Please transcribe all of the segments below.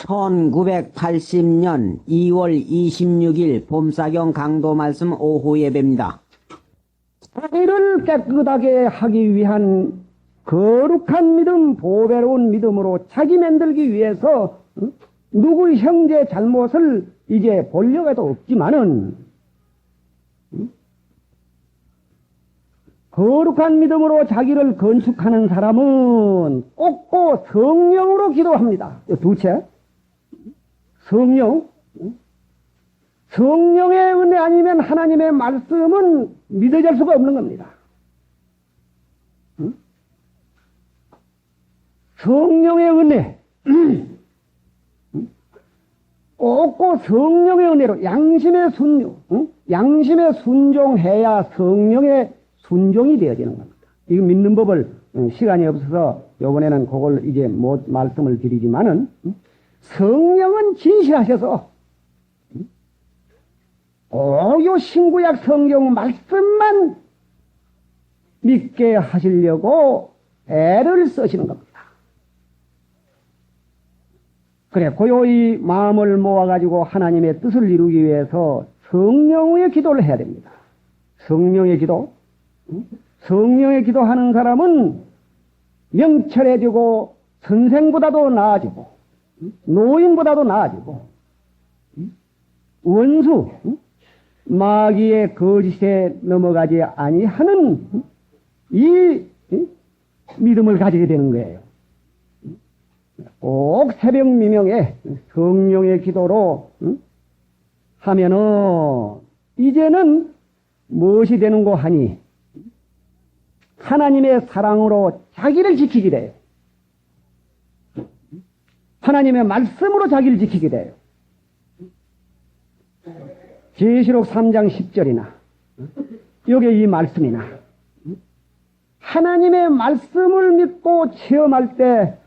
1980년 2월 26일 봄사경 강도 말씀 오후 예배입니다. 자기를 깨끗하게 하기 위한 거룩한 믿음, 보배로운 믿음으로 자기 만들기 위해서 누구의 형제 잘못을 이제 보려고 해도 없지만은 거룩한 믿음으로 자기를 건축하는 사람은 꼭꼭 성령으로 기도합니다. 두째, 성령의 은혜 아니면 하나님의 말씀은 믿어질 수가 없는 겁니다. 성령의 은혜, 꼭꼭 성령의 은혜로 양심의 순종해야 성령의 순종이 되어지는 겁니다. 이거 믿는 법을 시간이 없어서 이번에는 그걸 이제 못 말씀을 드리지만은 성령은 진실하셔서 오요 신구약 성경 말씀만 믿게 하시려고 애를 쓰시는 겁니다. 그래, 고요히 마음을 모아가지고 하나님의 뜻을 이루기 위해서 성령의 기도를 해야 됩니다. 성령의 기도. 성령의 기도하는 사람은 명철해지고 선생보다도 나아지고 노인보다도 나아지고 원수 마귀의 거짓에 넘어가지 아니하는 이 믿음을 가지게 되는 거예요. 꼭 새벽 미명에 성령의 기도로 하면은 이제는 무엇이 되는고 하니 하나님의 사랑으로 자기를 지키게 돼요. 하나님의 말씀으로 자기를 지키게 돼요. 계시록 3장 10절이나 여기 이 말씀이나 하나님의 말씀을 믿고 체험할 때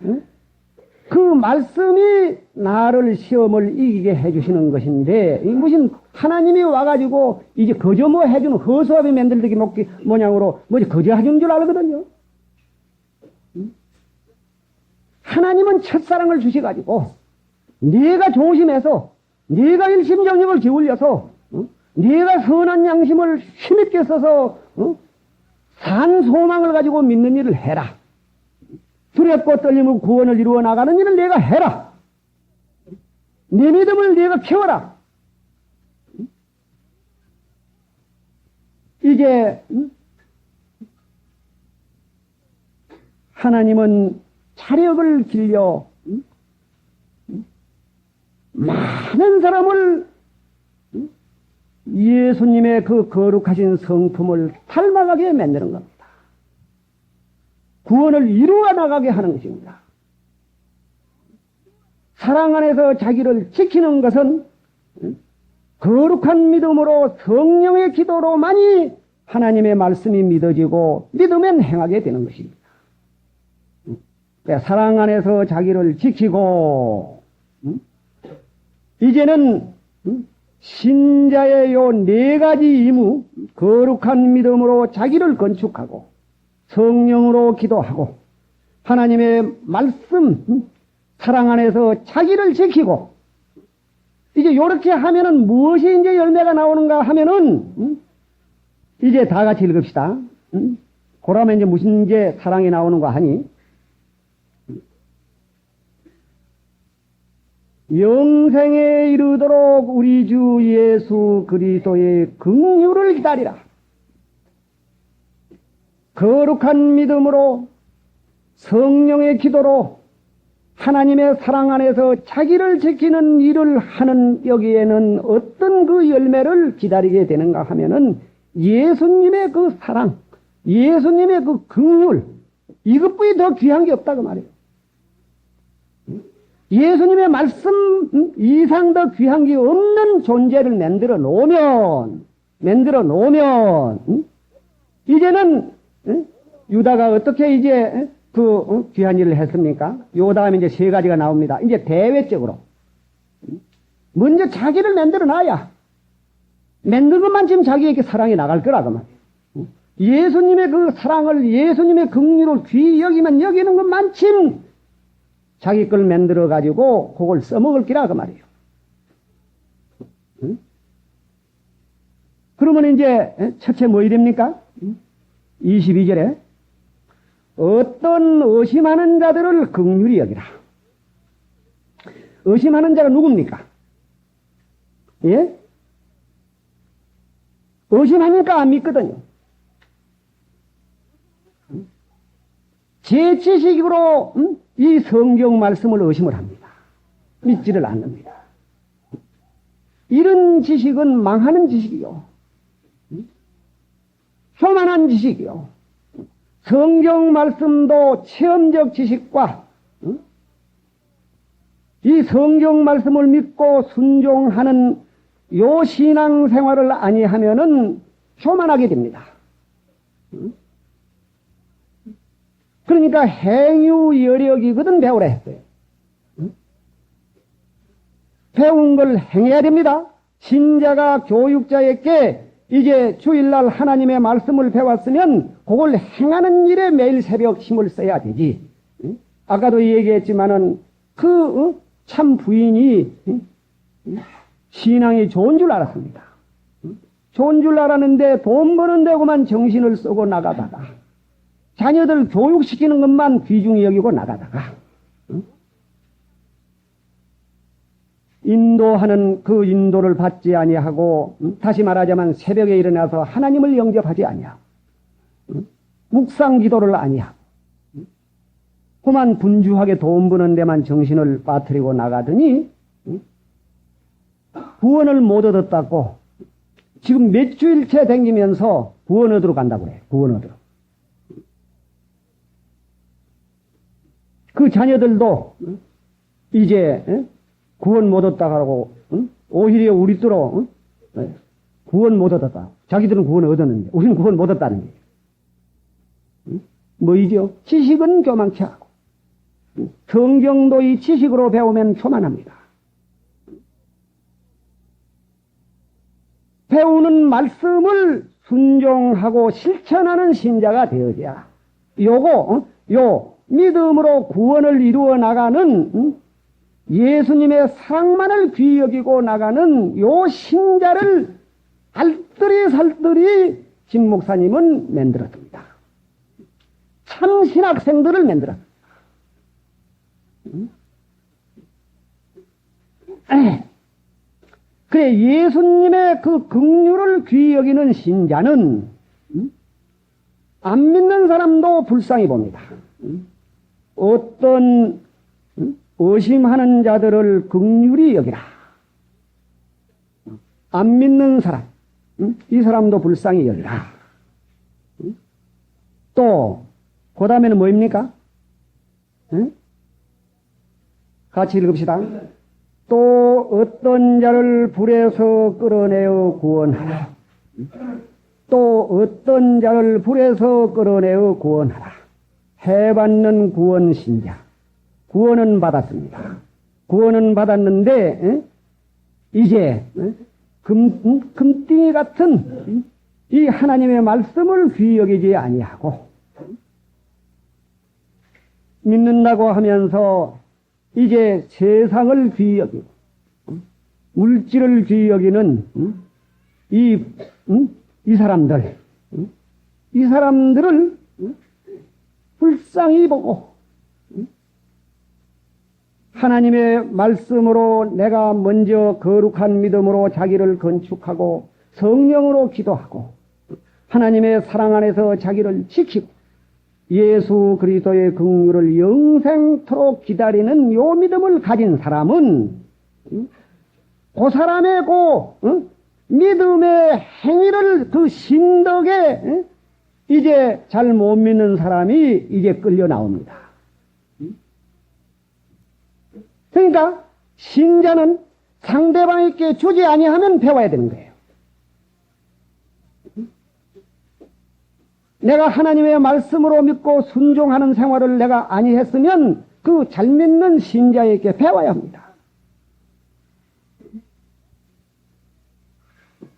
그 말씀이 나를 시험을 이기게 해주시는 것인데, 이 무슨 하나님이 와가지고 이제 거저 뭐 해주는 허수아비 만들기 모양으로 뭐지 거저 해주는 줄 알거든요. 하나님은 첫사랑을 주셔가지고 네가 조심해서 네가 일심정력을 기울여서 네가 선한 양심을 힘있게 써서 산 소망을 가지고 믿는 일을 해라. 두렵고 떨림으로 구원을 이루어 나가는 일을 내가 해라. 내 믿음을 내가 키워라. 이제 하나님은 차력을 길려 많은 사람을 예수님의 그 거룩하신 성품을 닮아가게 만드는 겁니다. 구원을 이루어 나가게 하는 것입니다. 사랑 안에서 자기를 지키는 것은 거룩한 믿음으로 성령의 기도로만이 하나님의 말씀이 믿어지고 믿으면 행하게 되는 것입니다. 사랑 안에서 자기를 지키고 이제는 신자의 요 네 가지 의무, 거룩한 믿음으로 자기를 건축하고 성령으로 기도하고 하나님의 말씀, 사랑 안에서 자기를 지키고 이제 이렇게 하면은 무엇이 이제 열매가 나오는가 하면은 이제 다 같이 읽읍시다. 그러면 이제 무슨 이제 사랑이 나오는가 하니 영생에 이르도록 우리 주 예수 그리스도의 긍휼을 기다리라. 거룩한 믿음으로 성령의 기도로 하나님의 사랑 안에서 자기를 지키는 일을 하는 여기에는 어떤 그 열매를 기다리게 되는가 하면은 예수님의 그 사랑, 예수님의 그 긍휼, 이것뿐이 더 귀한 게 없다고 말이에요. 예수님의 말씀 이상 더 귀한 게 없는 존재를 만들어 놓으면 이제는 유다가 어떻게 이제 그 귀한 일을 했습니까? 요 다음에 이제 세 가지가 나옵니다. 이제 대외적으로 먼저 자기를 만들어 놔야 만든 것만 지금 자기에게 사랑이 나갈 거라고 말이에요. 예수님의 그 사랑을 예수님의 긍휼을 귀히 여기면 여기는 것만큼 자기 걸 만들어 가지고 그걸 써먹을 기라 그 말이에요. 응? 그러면 이제 첫째 뭐 이랍니까? 22절에 어떤 의심하는 자들을 긍휼히 여기라. 의심하는 자가 누굽니까? 예? 의심하니까 안 믿거든요. 제 지식으로 이 성경 말씀을 의심을 합니다. 믿지를 않습니다. 이런 지식은 망하는 지식이요. 교만한 지식이요. 성경 말씀도 체험적 지식과 이 성경 말씀을 믿고 순종하는 요 신앙 생활을 아니하면은 교만하게 됩니다. 그러니까 행유 여력이거든 배우라 했어요. 배운 걸 행해야 됩니다. 신자가 교육자에게 이제 주일날 하나님의 말씀을 배웠으면 그걸 행하는 일에 매일 새벽 힘을 써야 되지. 아까도 얘기했지만은 참 부인이 신앙이 좋은 줄 알았습니다. 좋은 줄 알았는데 돈 버는 데고만 정신을 쓰고 나가다가 자녀들 교육시키는 것만 귀중히 여기고 나가다가 인도하는 그 인도를 받지 아니하고 다시 말하자면 새벽에 일어나서 하나님을 영접하지 아니하고 묵상 기도를 아니하고 그만 분주하게 돈 버는 데만 정신을 빠뜨리고 나가더니 구원을 못 얻었다고 지금 몇 주일째 댕기면서 구원 얻으러 간다고 그래. 구원 얻으러. 그 자녀들도 이제 구원 못 얻었다고 오히려 우리들로 구원 못 얻었다. 자기들은 구원을 얻었는데 우리는 구원 못 얻었다는 거예요. 뭐이죠? 지식은 교만케 하고 성경도 이 지식으로 배우면 교만합니다. 배우는 말씀을 순종하고 실천하는 신자가 되어야 요 믿음으로 구원을 이루어 나가는 예수님의 사랑만을 귀히 여기고 나가는 요 신자를 알뜰히 진 목사님은 만들었습니다. 참 신학생들을 만들었습니다. 그래 예수님의 그 긍휼을 귀히 여기는 신자는 안 믿는 사람도 불쌍히 봅니다. 어떤 의심하는 자들을 긍휼히 여기라. 안 믿는 사람, 이 사람도 불쌍히 여기라. 또 그 다음에는 뭐입니까? 같이 읽읍시다. 또 어떤 자를 불에서 끌어내어 구원하라. 또 어떤 자를 불에서 끌어내어 구원하라. 해받는 구원 신자. 구원은 받았습니다. 구원은 받았는데 이제 금띵이 같은 이 하나님의 말씀을 귀히 여기지 아니하고 믿는다고 하면서 이제 세상을 귀히 여기고 물질을 귀히 여기는 이 사람들을 불쌍히 보고 하나님의 말씀으로 내가 먼저 거룩한 믿음으로 자기를 건축하고 성령으로 기도하고 하나님의 사랑 안에서 자기를 지키고 예수 그리스도의 긍휼을 영생토록 기다리는 요 믿음을 가진 사람은 그 사람의 믿음의 행위를 그 신덕에 이제 잘 못 믿는 사람이 이제 끌려 나옵니다. 그러니까 신자는 상대방에게 주지 아니하면 배워야 되는 거예요. 내가 하나님의 말씀으로 믿고 순종하는 생활을 내가 아니했으면 그 잘 믿는 신자에게 배워야 합니다.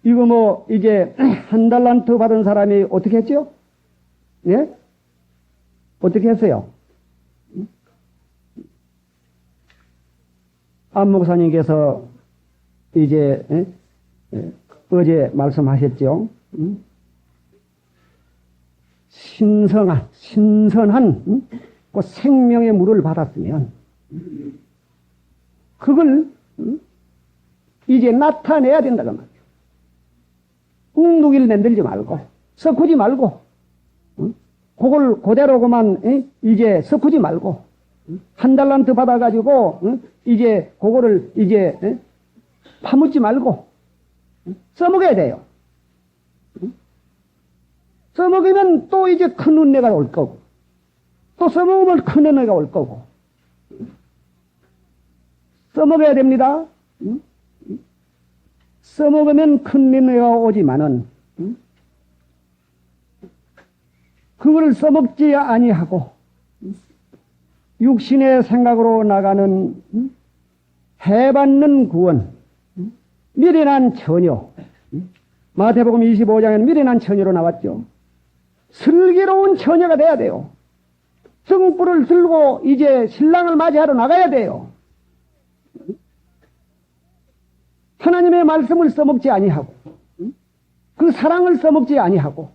이거 이제 한 달란트 받은 사람이 어떻게 했죠? 예? 어떻게 했어요? 안 목사님께서 이제 어제 말씀하셨죠. 신선한 그 생명의 물을 받았으면 그걸 이제 나타내야 된다고 말이에요. 웅둥이를 만들지 말고 썩구지 말고 그걸 그대로고만 이제 썩구지 말고 한 달란트 받아가지고 이제 그거를 이제 파묻지 말고 써먹어야 돼요. 써먹으면 또 이제 큰 은혜가 올 거고 또 써먹으면 큰 은혜가 올 거고 써먹어야 됩니다. 써먹으면 큰 은혜가 오지만은 그걸 써먹지 아니하고 육신의 생각으로 나가는 해받는 구원, 미련한 처녀. 마태복음 25장에는 미련한 처녀로 나왔죠. 슬기로운 처녀가 돼야 돼요. 등불을 들고 이제 신랑을 맞이하러 나가야 돼요. 하나님의 말씀을 써먹지 아니하고 그 사랑을 써먹지 아니하고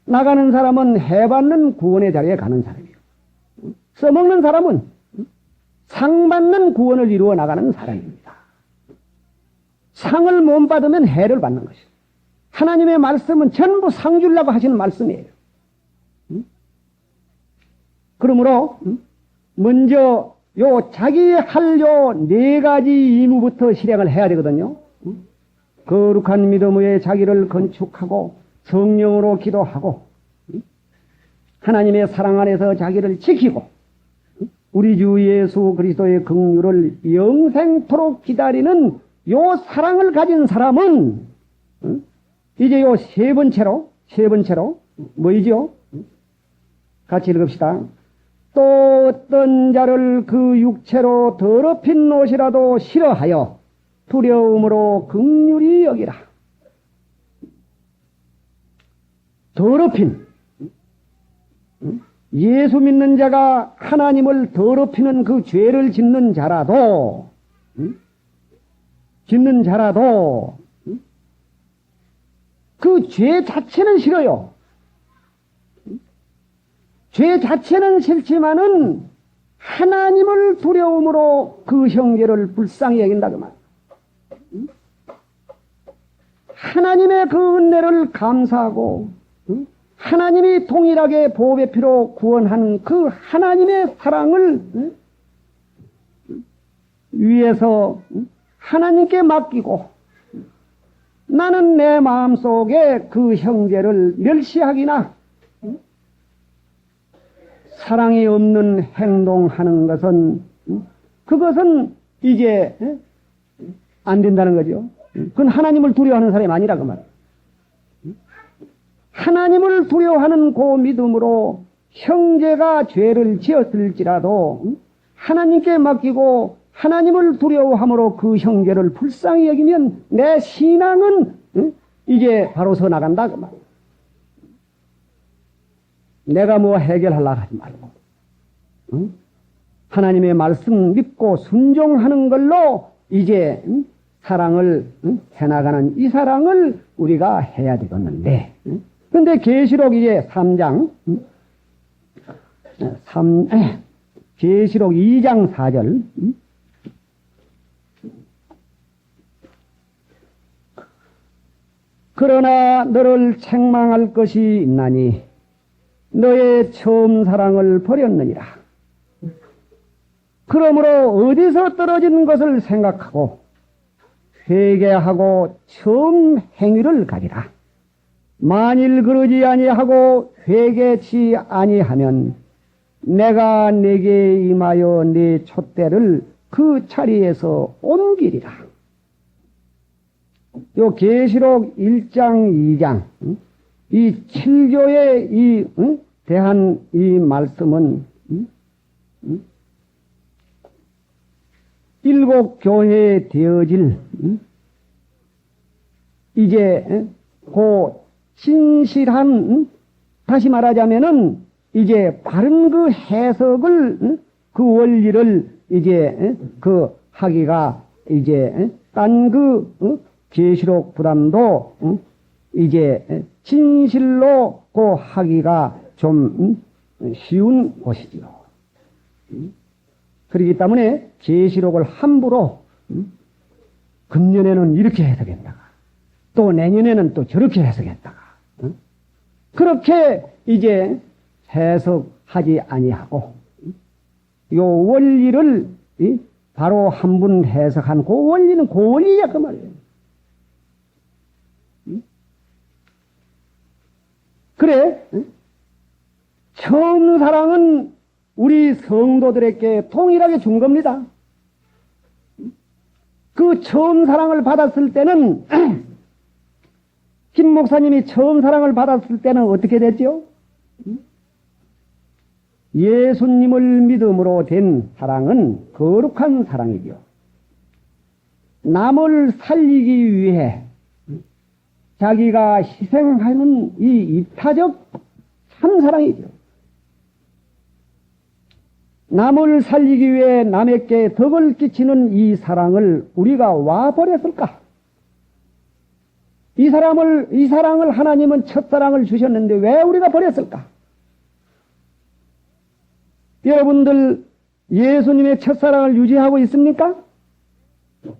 나가는 사람은 해받는 구원의 자리에 가는 사람이에요. 써먹는 사람은 상받는 구원을 이루어 나가는 사람입니다. 상을 못 받으면 해를 받는 것이에요. 하나님의 말씀은 전부 상 주려고 하시는 말씀이에요. 그러므로 먼저 자기 할 요 4가지 의무부터 실행을 해야 되거든요. 거룩한 믿음 위에 자기를 건축하고 성령으로 기도하고 하나님의 사랑 안에서 자기를 지키고 우리 주 예수 그리스도의 긍휼을 영생토록 기다리는 요 사랑을 가진 사람은 이제 요 세 번째로 뭐이죠? 같이 읽읍시다. 또 어떤 자를 그 육체로 더럽힌 옷이라도 싫어하여 두려움으로 긍휼히 여기라. 더럽힌 예수 믿는 자가 하나님을 더럽히는 그 죄를 짓는 자라도 그 죄 자체는 싫어요. 죄 자체는 싫지만은 하나님을 두려움으로 그 형제를 불쌍히 여긴다 그 말. 하나님의 그 은혜를 감사하고 하나님이 동일하게 보배피로 구원하는 그 하나님의 사랑을 위해서 하나님께 맡기고 나는 내 마음속에 그 형제를 멸시하기나 사랑이 없는 행동하는 것은 그것은 이제 안 된다는 거죠. 그건 하나님을 두려워하는 사람이 아니라 그 말. 하나님을 두려워하는 그 믿음으로 형제가 죄를 지었을지라도 하나님께 맡기고 하나님을 두려워함으로 그 형제를 불쌍히 여기면 내 신앙은 이제 바로서 나간다 그 말. 내가 뭐 해결하려고 하지 말고 하나님의 말씀 믿고 순종하는 걸로 이제 사랑을 해나가는 이 사랑을 우리가 해야 되겠는데 근데 계시록 이제 3장 계시록 2장 4절 그러나 너를 책망할 것이 있나니 너의 처음 사랑을 버렸느니라. 그러므로 어디서 떨어진 것을 생각하고 회개하고 처음 행위를 가리라. 만일 그러지 아니하고 회개치 아니하면 내가 네게 임하여 네 촛대를 그 자리에서 옮기리라. 요 계시록 1장 2장 이 7교에 이 대한 이 말씀은 7 교회에 되어질 이제 그 진실한 다시 말하자면은 이제 바른 그 해석을 그 원리를 이제 그 하기가 이제 딴 그 계시록 부담도 이제 진실로 그 하기가 좀 쉬운 것이지요. 그렇기 때문에 계시록을 함부로 금년에는 이렇게 해석했다가 또 내년에는 또 저렇게 해석했다가 그렇게 이제 해석하지 아니하고 요 원리를 바로 한 분 해석한 그 원리는 그 원리야 그 말이에요. 그래 처음 사랑은 우리 성도들에게 동일하게 준 겁니다. 그 처음 사랑을 받았을 때는 김 목사님이 처음 사랑을 받았을 때는 어떻게 됐죠? 예수님을 믿음으로 된 사랑은 거룩한 사랑이죠. 남을 살리기 위해 자기가 희생하는 이 이타적 참사랑이죠. 남을 살리기 위해 남에게 덕을 끼치는 이 사랑을 우리가 와 버렸을까? 이 사랑을 하나님은 첫사랑을 주셨는데 왜 우리가 버렸을까? 여러분들 예수님의 첫사랑을 유지하고 있습니까?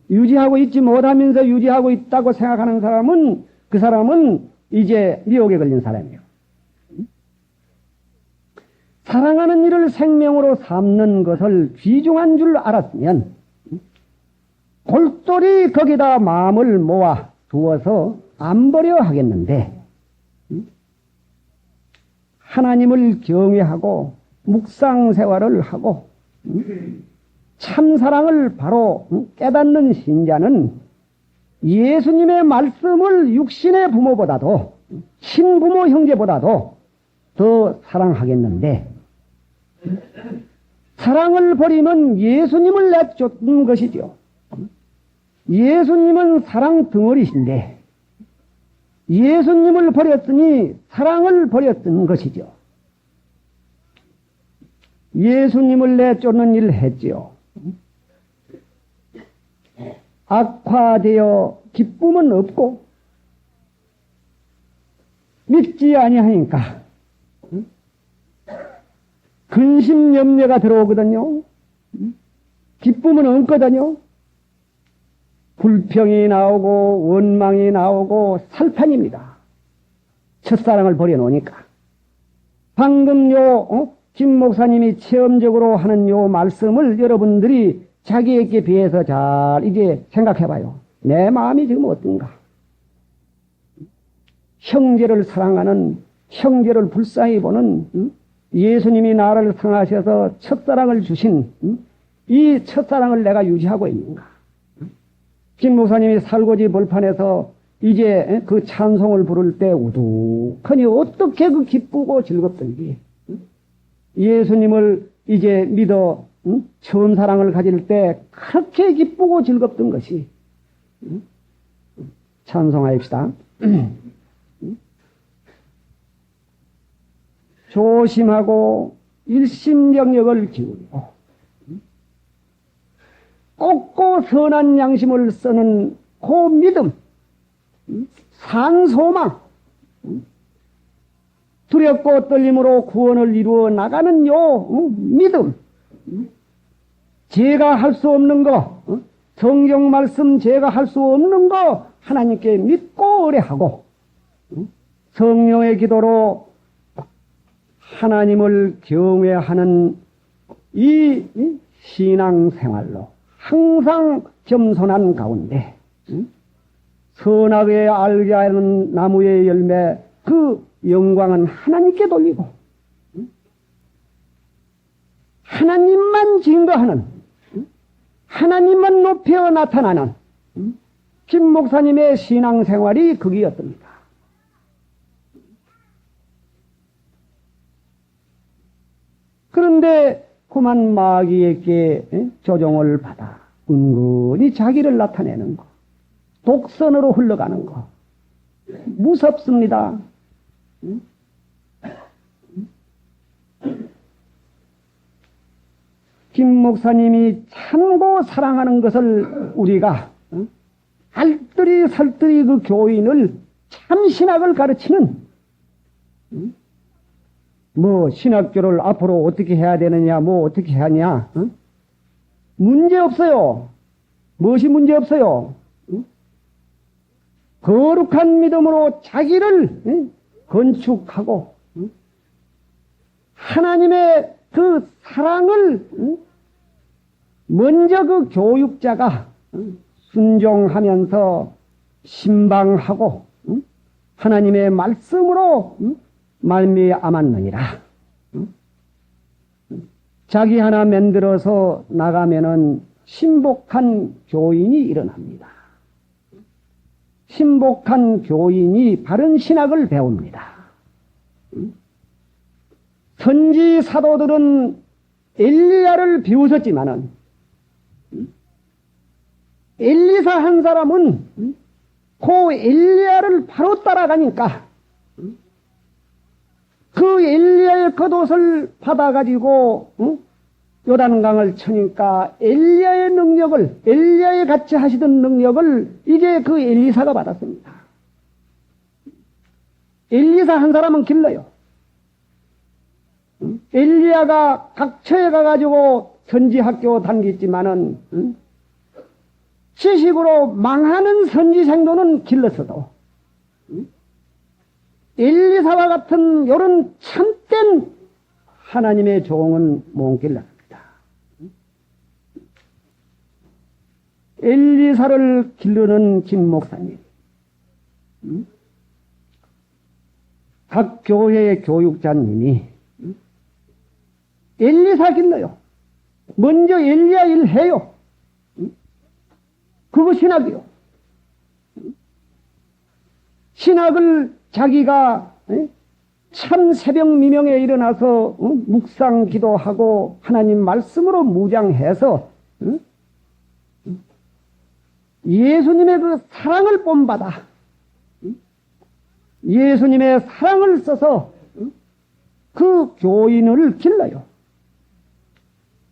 유지하고 있지 못하면서 유지하고 있다고 생각하는 사람은 그 사람은 이제 미혹에 걸린 사람이에요. 사랑하는 이를 생명으로 삼는 것을 귀중한 줄 알았으면 골똘히 거기다 마음을 모아 두어서 안 버려 하겠는데 하나님을 경외하고 묵상 생활을 하고 참사랑을 바로 깨닫는 신자는 예수님의 말씀을 육신의 부모보다도 친부모 형제보다도 더 사랑하겠는데 사랑을 버리면 예수님을 내쫓는 것이죠. 예수님은 사랑 덩어리신데 예수님을 버렸으니 사랑을 버렸던 것이죠. 예수님을 내쫓는 일을 했지요. 악화되어 기쁨은 없고 믿지 아니하니까 근심 염려가 들어오거든요. 기쁨은 없거든요. 불평이 나오고 원망이 나오고 살판입니다. 첫사랑을 버려놓으니까. 방금 김 목사님이 체험적으로 하는 요 말씀을 여러분들이 자기에게 비해서 잘 이제 생각해봐요. 내 마음이 지금 어떤가? 형제를 사랑하는, 형제를 불쌍히 보는 예수님이 나를 사랑하셔서 첫사랑을 주신 이 첫사랑을 내가 유지하고 있는가? 김 목사님이 살고지 벌판에서 이제 그 찬송을 부를 때 우두커니 어떻게 그 기쁘고 즐겁던지 예수님을 이제 믿어 처음 사랑을 가질 때 그렇게 기쁘고 즐겁던 것이 찬송하십시다. 조심하고 일심경력을 기울이고 곱고 선한 양심을 쓰는 그 믿음, 산소망, 두렵고 떨림으로 구원을 이루어 나가는 요 믿음, 제가 할 수 없는 거, 성경 말씀 제가 할 수 없는 거 하나님께 믿고 의뢰하고 성령의 기도로 하나님을 경외하는 이 신앙생활로 항상 겸손한 가운데 선하게 알게 하는 나무의 열매 그 영광은 하나님께 돌리고 하나님만 증거하는 하나님만 높여 나타나는 김 목사님의 신앙생활이 그기였습니다. 그런데 그만 마귀에게 조종을 받아 은근히 자기를 나타내는 거, 독선으로 흘러가는 거 무섭습니다. 김 목사님이 참고 사랑하는 것을 우리가 알뜰히 살뜰히 그 교인을 참 신학을 가르치는 뭐 신학교를 앞으로 어떻게 해야 되느냐 뭐 어떻게 하냐 문제 없어요. 무엇이 문제 없어요? 거룩한 믿음으로 자기를 건축하고 하나님의 그 사랑을 먼저 그 교육자가 순종하면서 신방하고 하나님의 말씀으로 말미암았느니라. 자기 하나 만들어서 나가면은 신복한 교인이 일어납니다. 신복한 교인이 바른 신학을 배웁니다. 선지 사도들은 엘리야를 비웃었지만은 엘리사 한 사람은 그 엘리야를 바로 따라가니까 그 엘리야의 겉옷을 받아가지고 요단강을 치니까 엘리야의 능력을 엘리야의 같이 하시던 능력을 이제 그 엘리사가 받았습니다. 엘리사 한 사람은 길러요. 엘리야가 각처에 가가지고 선지학교 다녔지만은 지식으로 망하는 선지생도는 길렀어도 엘리사와 같은 요런 참된 하나님의 종은 못 길렀습니다. 엘리사를 기르는 김 목사님, 각 교회의 교육자님이 엘리사 길러요. 먼저 엘리야 일 해요. 그거 신학이요. 신학을 자기가 참 새벽 미명에 일어나서 묵상 기도하고 하나님 말씀으로 무장해서 예수님의 그 사랑을 본받아 예수님의 사랑을 써서 그 교인을 길러요.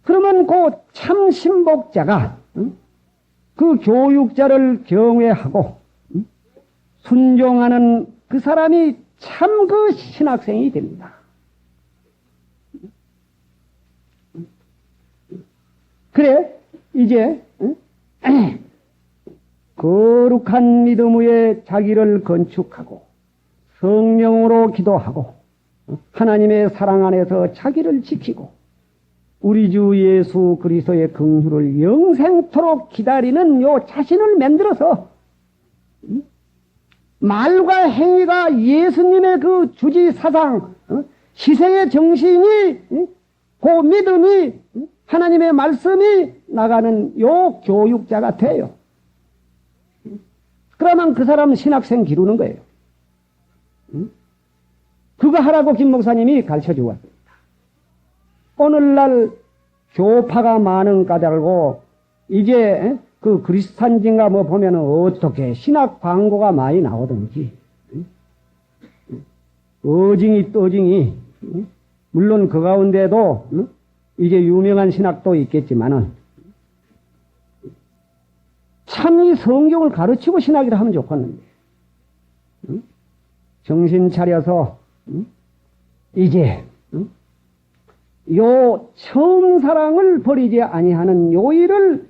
그러면 그 참 신복자가 그 교육자를 경외하고 순종하는 그 사람이 참 그 신학생이 됩니다. 그래 이제 거룩한 믿음 위에 자기를 건축하고 성령으로 기도하고 하나님의 사랑 안에서 자기를 지키고 우리 주 예수 그리스도의 긍휼을 영생토록 기다리는 요 자신을 만들어서 말과 행위가 예수님의 그 주지 사상 희생의 정신이 그 믿음이 하나님의 말씀이 나가는 요 교육자가 돼요. 그러면 그 사람은 신학생 기르는 거예요. 그거 하라고 김 목사님이 가르쳐 주었습니다. 오늘날 교파가 많은 까닭고 이제 그 그리스탄진가 뭐 보면은 어떻게 신학 광고가 많이 나오든지 어징이 떠징이 물론 그 가운데도 이제 유명한 신학도 있겠지만은 참 이 성경을 가르치고 신학이라 하면 좋겠는데 정신 차려서 이제 요 처음 사랑을 버리지 아니하는 요 일을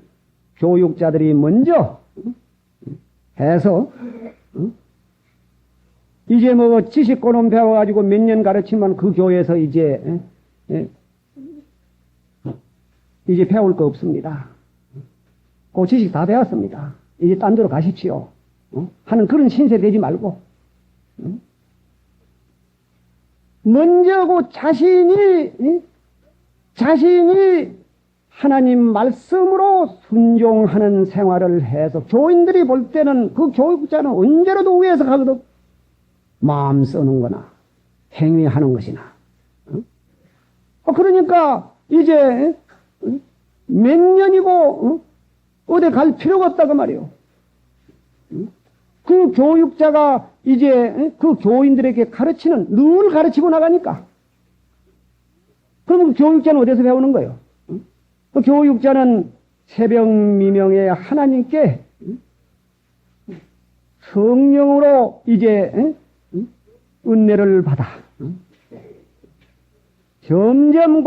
교육자들이 먼저 해서 이제 뭐 지식고는 배워가지고 몇 년 가르치면 그 교회에서 이제 배울 거 없습니다. 그 지식 다 배웠습니다. 이제 딴 데로 가십시오. 하는 그런 신세 되지 말고 먼저 그 자신이 하나님 말씀으로 순종하는 생활을 해서 교인들이 볼 때는 그 교육자는 언제라도 위에서 가거든. 마음 쓰는 거나 행위하는 것이나. 그러니까 이제 몇 년이고 어디 갈 필요가 없다고 말이요. 그 교육자가 이제 그 교인들에게 늘 가르치고 나가니까. 그러면 그 교육자는 어디서 배우는 거예요? 교육자는 새벽 미명에 하나님께 성령으로 이제 은혜를 받아 점점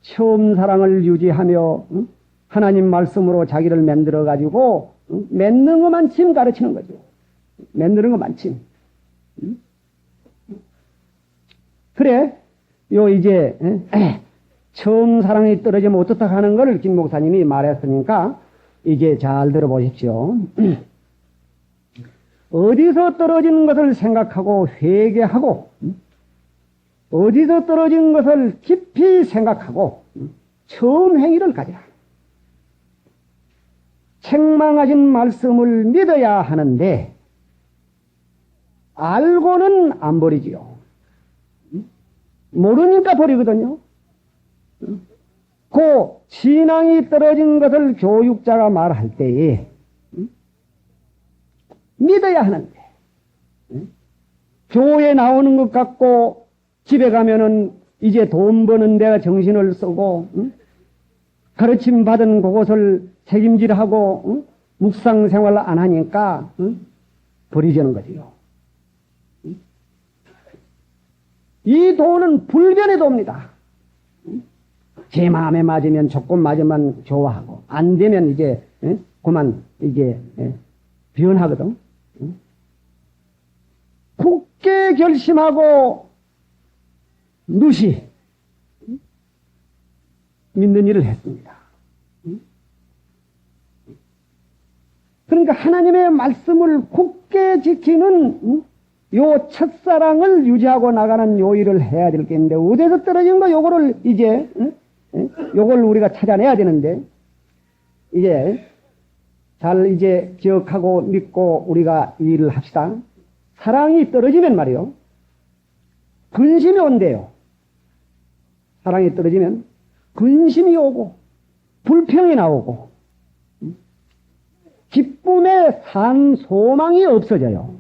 처음 사랑을 유지하며 하나님 말씀으로 자기를 만들어 가지고 맺는 것만침 가르치는 거죠. 맺는 것만침. 그래 요 이제 처음 사랑이 떨어지면 어떻다 하는 걸 김 목사님이 말했으니까 이제 잘 들어보십시오. 어디서 떨어지는 것을 생각하고 회개하고 어디서 떨어진 것을 깊이 생각하고 처음 행위를 가져라. 책망하신 말씀을 믿어야 하는데 알고는 안 버리지요. 모르니까 버리거든요. 그 신앙이 떨어진 것을 교육자가 말할 때에 믿어야 하는데 교회에 나오는 것 같고 집에 가면은 이제 돈 버는 데가 정신을 쓰고 가르침 받은 그것을 책임질하고 묵상 생활을 안 하니까 버리자는 거지요. 이 돈은 불변의 도입니다. 제 마음에 맞으면 조금 맞으면 좋아하고 안 되면 이제 그만 이제 변하거든. 굳게 결심하고 누시 믿는 일을 했습니다. 그러니까 하나님의 말씀을 굳게 지키는 요 첫사랑을 유지하고 나가는 요 일을 해야 될 텐데 어디서 떨어진 거 요거를 이제 요걸 우리가 찾아내야 되는데 이제 잘 이제 기억하고 믿고 우리가 이 일을 합시다. 사랑이 떨어지면 말이요 근심이 온대요. 사랑이 떨어지면 근심이 오고 불평이 나오고 기쁨에 산 소망이 없어져요.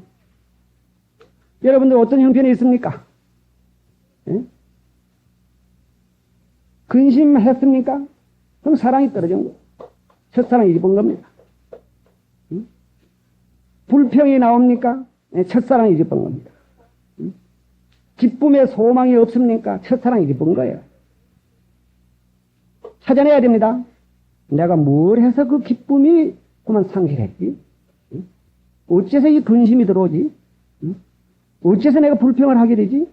여러분들 어떤 형편이 있습니까? 근심했습니까? 그럼 사랑이 떨어진 거예요. 첫사랑이 잊어본 겁니다. 불평이 나옵니까? 첫사랑이 잊어본 겁니다. 기쁨에 소망이 없습니까? 첫사랑이 잊어본 거예요. 찾아내야 됩니다. 내가 뭘 해서 그 기쁨이 그만 상실했지? 어째서 이 근심이 들어오지? 어째서 내가 불평을 하게 되지?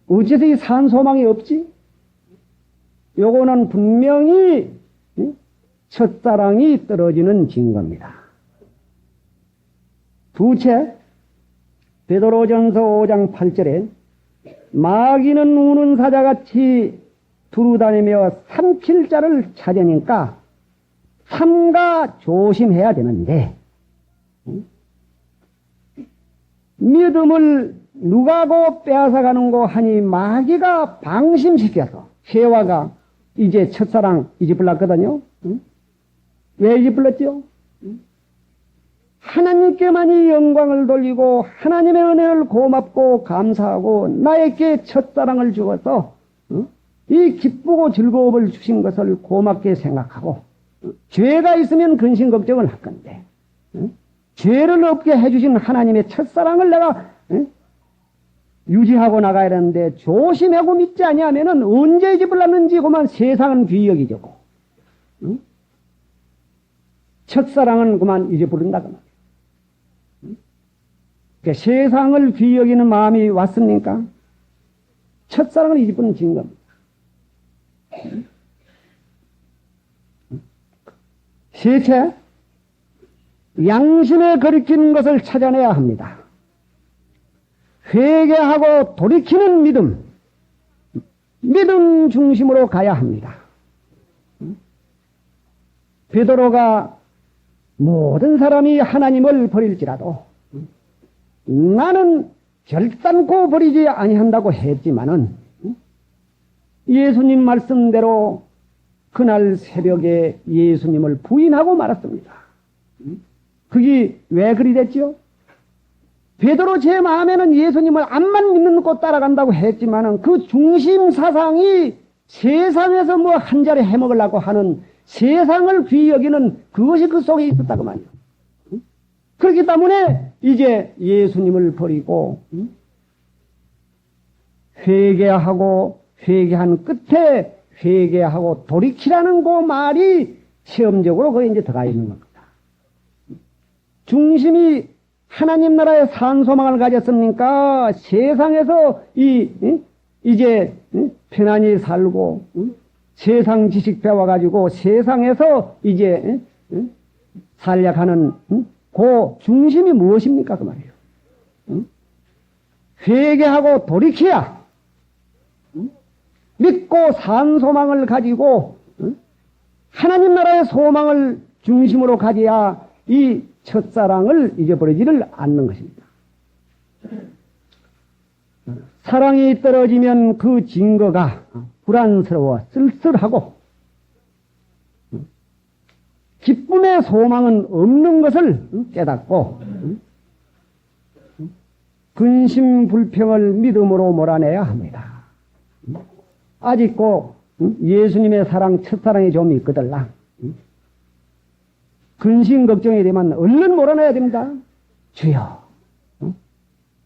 어째서 이 산 소망이 없지? 요거는 분명히 첫사랑이 떨어지는 증거입니다. 두째, 베드로전서 5장 8절에 마귀는 우는 사자같이 두루다니며 삼킬 자를 찾으니까 삼가 조심해야 되는데 믿음을 누가고 빼앗아가는 거 하니 마귀가 방심시켜서 혜와가 이제 첫사랑 잊어버렸거든요. 왜 잊어버렸죠? 하나님께만이 영광을 돌리고 하나님의 은혜를 고맙고 감사하고 나에게 첫사랑을 주어서 이 기쁘고 즐거움을 주신 것을 고맙게 생각하고 죄가 있으면 근심 걱정을 할 건데 죄를 없게 해주신 하나님의 첫사랑을 내가 유지하고 나가야 되는데 조심하고 믿지 아니하면은 언제 잊어버렸는지 그만 세상은 귀여기죠. 첫사랑은 그만 잊어버린다. 그러니까 세상을 귀여기는 마음이 왔습니까? 첫사랑을 잊어버린 증거입니다. 셋째, 양심에 거리키는 것을 찾아내야 합니다. 회개하고 돌이키는 믿음 중심으로 가야 합니다. 베드로가 모든 사람이 하나님을 버릴지라도 나는 결단코 버리지 아니한다고 했지만은 예수님 말씀대로 그날 새벽에 예수님을 부인하고 말았습니다. 그게 왜 그리 됐죠? 베드로 제 마음에는 예수님을 암만 믿는 것 따라간다고 했지만은 그 중심 사상이 세상에서 뭐 한 자리 해먹으려고 하는 세상을 귀히 여기는 그것이 그 속에 있었다고 말이요. 그렇기 때문에 이제 예수님을 버리고 회개하고 회개한 끝에 회개하고 돌이키라는 그 말이 체험적으로 거기 이제 들어가 있는 겁니다. 중심이 하나님 나라의 산소망을 가졌습니까? 세상에서 이제 편안히 살고 세상 지식 배워가지고 세상에서 이제 살려가는 그 중심이 무엇입니까? 그 말이에요. 회개하고 돌이켜야 믿고 산 소망을 가지고 하나님 나라의 소망을 중심으로 가져야 이 첫사랑을 잊어버리지를 않는 것입니다. 사랑이 떨어지면 그 증거가 불안스러워 쓸쓸하고 기쁨의 소망은 없는 것을 깨닫고 근심불평을 믿음으로 몰아내야 합니다. 아직도 예수님의 사랑, 첫사랑이 좀 있거들라. 근심 걱정이 되면 얼른 몰아내야 됩니다. 주여,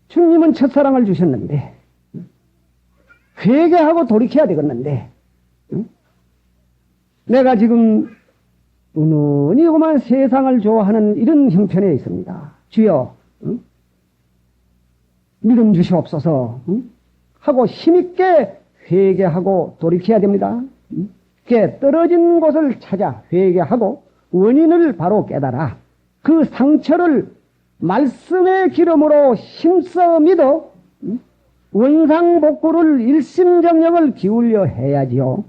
주님은 첫사랑을 주셨는데 회개하고 돌이켜야 되겠는데 내가 지금 은은히 그만 세상을 좋아하는 이런 형편에 있습니다. 주여, 믿음 주시옵소서 하고 힘있게 회개하고 돌이켜야 됩니다. 떨어진 곳을 찾아 회개하고 원인을 바로 깨달아 그 상처를 말씀의 기름으로 힘써 믿어 원상복구를 일심정력을 기울여 해야지요.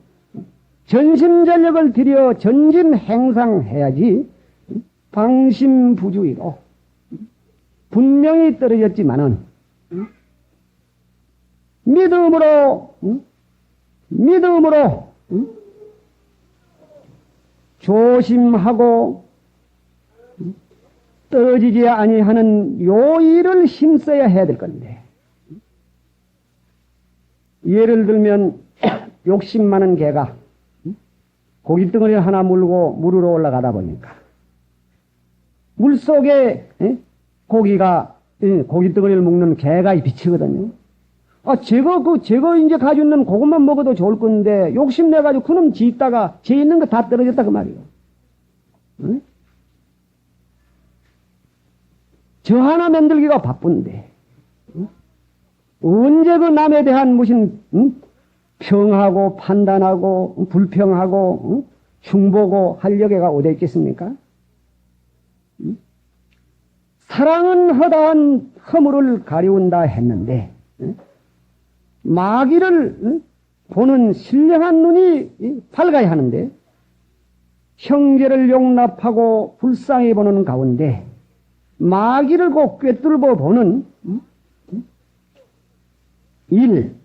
전심전력을 들여 전진행상해야지 방심부주의로 분명히 떨어졌지만은 믿음으로 조심하고 떨어지지 아니하는 요 일을 힘써야 해야 될 건데, 예를 들면 욕심 많은 개가 고깃덩어리 하나 물고 물 위로 올라가다 보니까 물속에 고깃덩어리를 먹는 개가 비치거든요. 제거 이제 가지고 있는 그것만 먹어도 좋을 건데 욕심내가지고 그놈 짓다가 제 있는 거 다 떨어졌다 그 말이에요. 응? 저 하나 만들기가 바쁜데 언제 그 남에 대한 무슨 평하고 판단하고 불평하고 흉보고 할 여개가 어디 있겠습니까? 사랑은 허다한 허물을 가리운다 했는데 마귀를 보는 신령한 눈이 밝아야 하는데 형제를 용납하고 불쌍히 보는 가운데 마귀를 꼭 꿰뚫어 보는 일,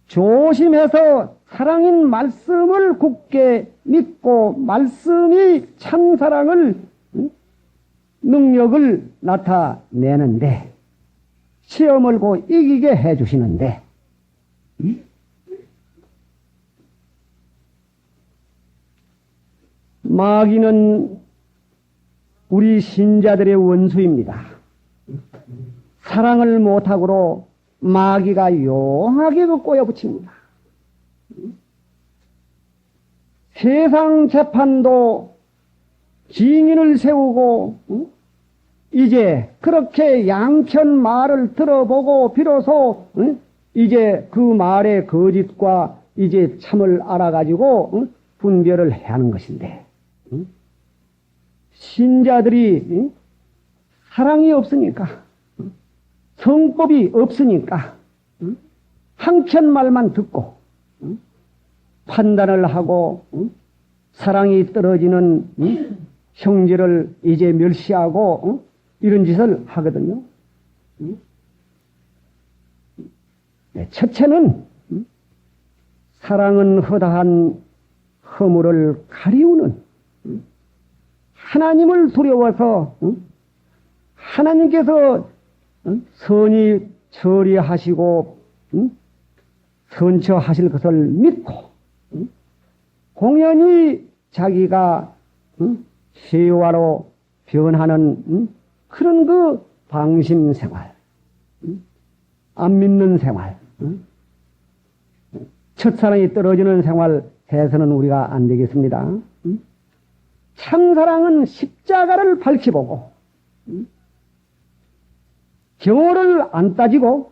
조심해서 사랑인 말씀을 굳게 믿고 말씀이 참 사랑을 능력을 나타내는데 시험을 고 이기게 해주시는데 마귀는 우리 신자들의 원수입니다. 사랑을 못하고로 마귀가 용하게 꼬여붙입니다. 세상 재판도 증인을 세우고 이제 그렇게 양편 말을 들어보고 비로소 이제 그 말의 거짓과 이제 참을 알아가지고 분별을 해야 하는 것인데 신자들이 사랑이 없으니까 성법이 없으니까 한편 말만 듣고 판단을 하고 사랑이 떨어지는 형제를 이제 멸시하고 이런 짓을 하거든요. 첫째는 사랑은 허다한 허물을 가리우는 하나님을 두려워서 하나님께서 선이 처리하시고 선처하실 것을 믿고 공연히 자기가 세화로 변하는 그런 그 방심 생활, 안 믿는 생활, 첫사랑이 떨어지는 생활 해서는 우리가 안 되겠습니다. 참사랑은 십자가를 밝히보고 경호를 안 따지고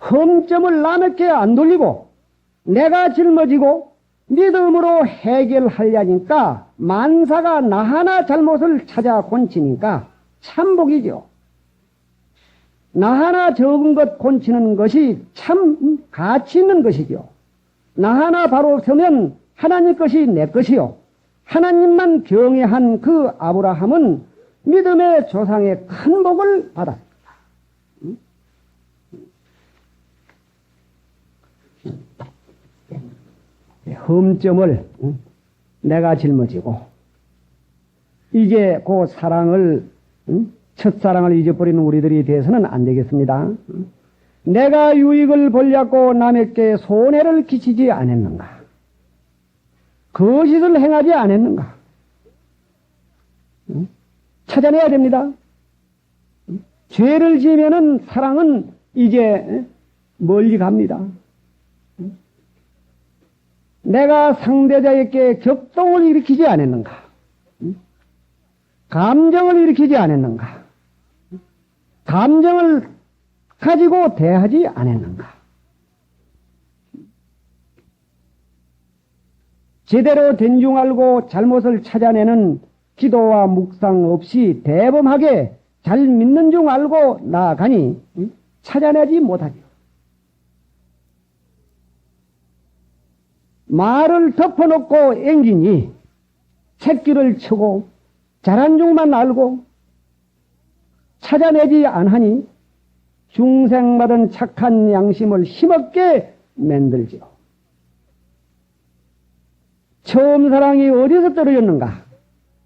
험점을 남에게 안 돌리고 내가 짊어지고 믿음으로 해결하려니까 만사가 나 하나 잘못을 찾아 곤치니까 참복이죠. 나 하나 적은 것 곤치는 것이 참 가치 있는 것이죠. 나 하나 바로 서면 하나님 것이 내 것이요. 하나님만 경외한 그 아브라함은 믿음의 조상의 큰 복을 받았습니다. 흠점을 내가 짊어지고 이제 그 사랑을 첫사랑을 잊어버리는 우리들이 돼서는 안 되겠습니다. 내가 유익을 보려고 남에게 손해를 끼치지 않았는가? 거짓을 행하지 않았는가? 찾아내야 됩니다. 죄를 지으면은 사랑은 이제 멀리 갑니다. 내가 상대자에게 격동을 일으키지 않았는가? 감정을 일으키지 않았는가? 감정을 가지고 대하지 않았는가? 제대로 된 줄 알고 잘못을 찾아내는 기도와 묵상 없이 대범하게 잘 믿는 줄 알고 나아가니 찾아내지 못하죠. 말을 덮어놓고 앵기니 새끼를 치고 잘한 줄만 알고 찾아내지 않으니 중생받은 착한 양심을 힘없게 만들지요. 처음 사랑이 어디서 떨어졌는가?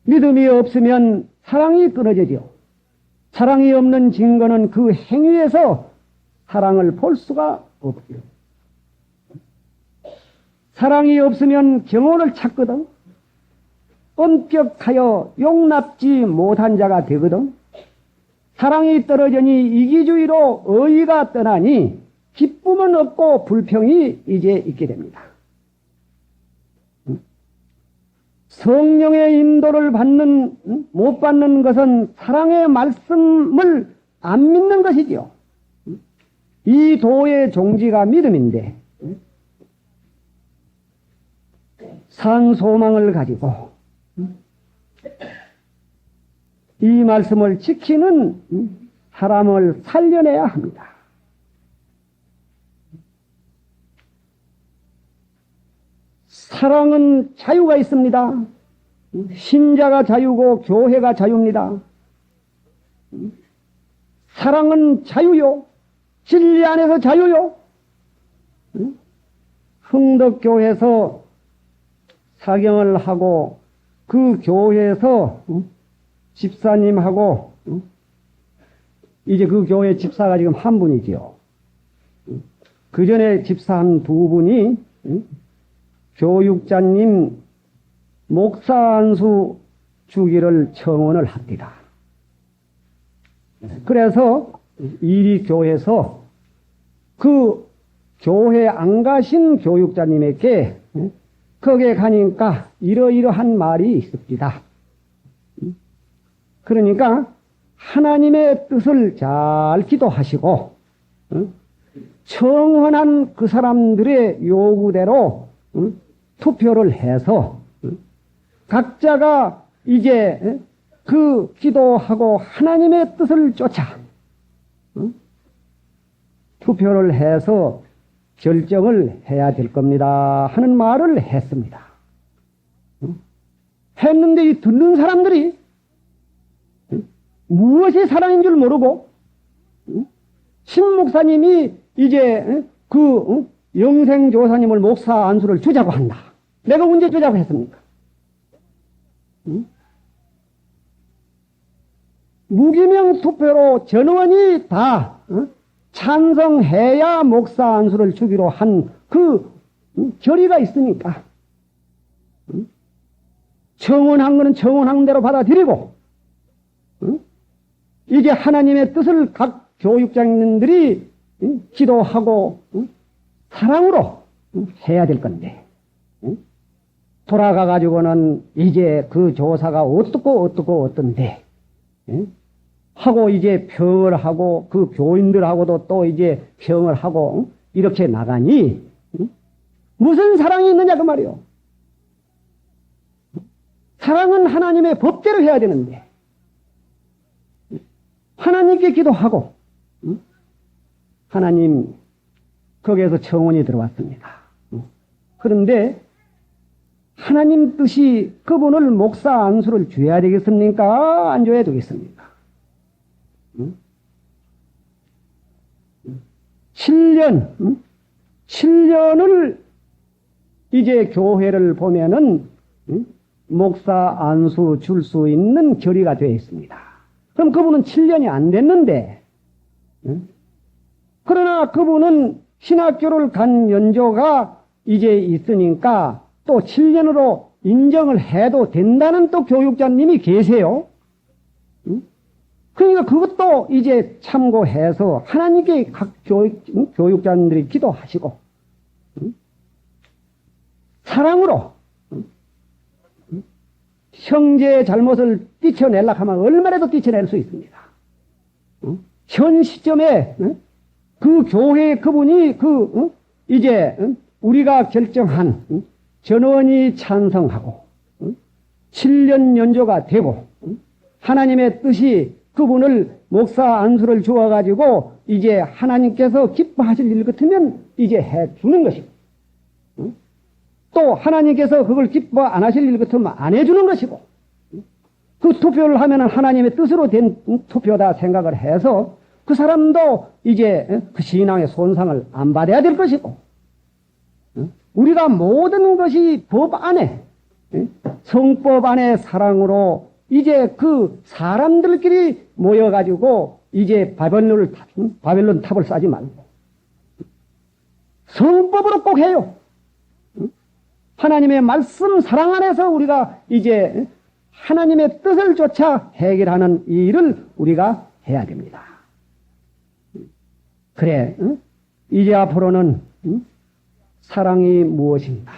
믿음이 없으면 사랑이 끊어지죠. 사랑이 없는 증거는 그 행위에서 사랑을 볼 수가 없죠. 사랑이 없으면 경호를 찾거든. 엄격하여 용납지 못한 자가 되거든. 사랑이 떨어지니 이기주의로 의의가 떠나니 기쁨은 없고 불평이 이제 있게 됩니다. 성령의 인도를 못 받는 것은 사랑의 말씀을 안 믿는 것이지요. 이 도의 종지가 믿음인데 산 소망을 가지고 이 말씀을 지키는 사람을 살려내야 합니다. 사랑은 자유가 있습니다. 신자가 자유고 교회가 자유입니다. 사랑은 자유요. 진리 안에서 자유요. 흥덕교회에서 사경을 하고 그 교회에서 집사님하고 이제 그 교회 집사가 지금 한 분이지요. 그 전에 집사 한 두 분이 교육자님 목사 안수 주기를 청원을 합니다. 그래서 이리 교회에서 그 교회 안 가신 교육자님에게 거기에 가니까 이러이러한 말이 있습니다. 그러니까 하나님의 뜻을 잘 기도하시고 청원한 그 사람들의 요구대로 투표를 해서 각자가 이제 그 기도하고 하나님의 뜻을 쫓아 투표를 해서 결정을 해야 될 겁니다 하는 말을 했습니다. 했는데 이 듣는 사람들이 무엇이 사랑인 줄 모르고 신 목사님이 이제 그 영생조사님을 목사 안수를 주자고 한다. 내가 언제 주자고 했습니까? 무기명 투표로 전원이 다 찬성해야 목사 안수를 주기로 한 그 결의가 있으니까 청원한 거는 청원한 대로 받아들이고 이게 하나님의 뜻을 각 교육장님들이 기도하고 사랑으로 해야 될 건데 돌아가 가지고는 이제 그 조사가 어떻고 어떤데 하고 이제 평을 하고 그 교인들하고도 또 이제 평을 하고 이렇게 나가니 무슨 사랑이 있느냐 그 말이요. 사랑은 하나님의 법대로 해야 되는데 하나님께 기도하고 하나님 거기에서 청원이 들어왔습니다. 그런데 하나님 뜻이 그분을 목사 안수를 줘야 되겠습니까? 안 줘야 되겠습니까? 7년을 이제 교회를 보면은 목사 안수 줄 수 있는 결의가 되어 있습니다. 그럼 그분은 7년이 안 됐는데 그러나 그분은 신학교를 간 연조가 이제 있으니까 또 7년으로 인정을 해도 된다는 또 교육자님이 계세요. 그러니까 그것도 이제 참고해서 하나님께 각 교육자님들이 기도하시고 사랑으로 형제의 잘못을 뛰쳐내려고 하면 얼마라도 뛰쳐낼 수 있습니다. 현 시점에 그 교회 그분이 이제 우리가 결정한 전원이 찬성하고 7년 연조가 되고 하나님의 뜻이 그분을 목사 안수를 주어가지고 이제 하나님께서 기뻐하실 일 같으면 이제 해주는 것이고 또 하나님께서 그걸 기뻐 안 하실 일 같으면 안 해주는 것이고 그 투표를 하면 하나님의 뜻으로 된 투표다 생각을 해서 그 사람도 이제 그 신앙의 손상을 안 받아야 될 것이고 우리가 모든 것이 법 안에 성법 안에 사랑으로 이제 그 사람들끼리 모여가지고 이제 바벨론 탑을 쌓지 말고 성법으로 꼭 해요. 하나님의 말씀 사랑 안에서 우리가 이제 하나님의 뜻을 쫓아 해결하는 이 일을 우리가 해야 됩니다. 그래, 이제 앞으로는 사랑이 무엇인가?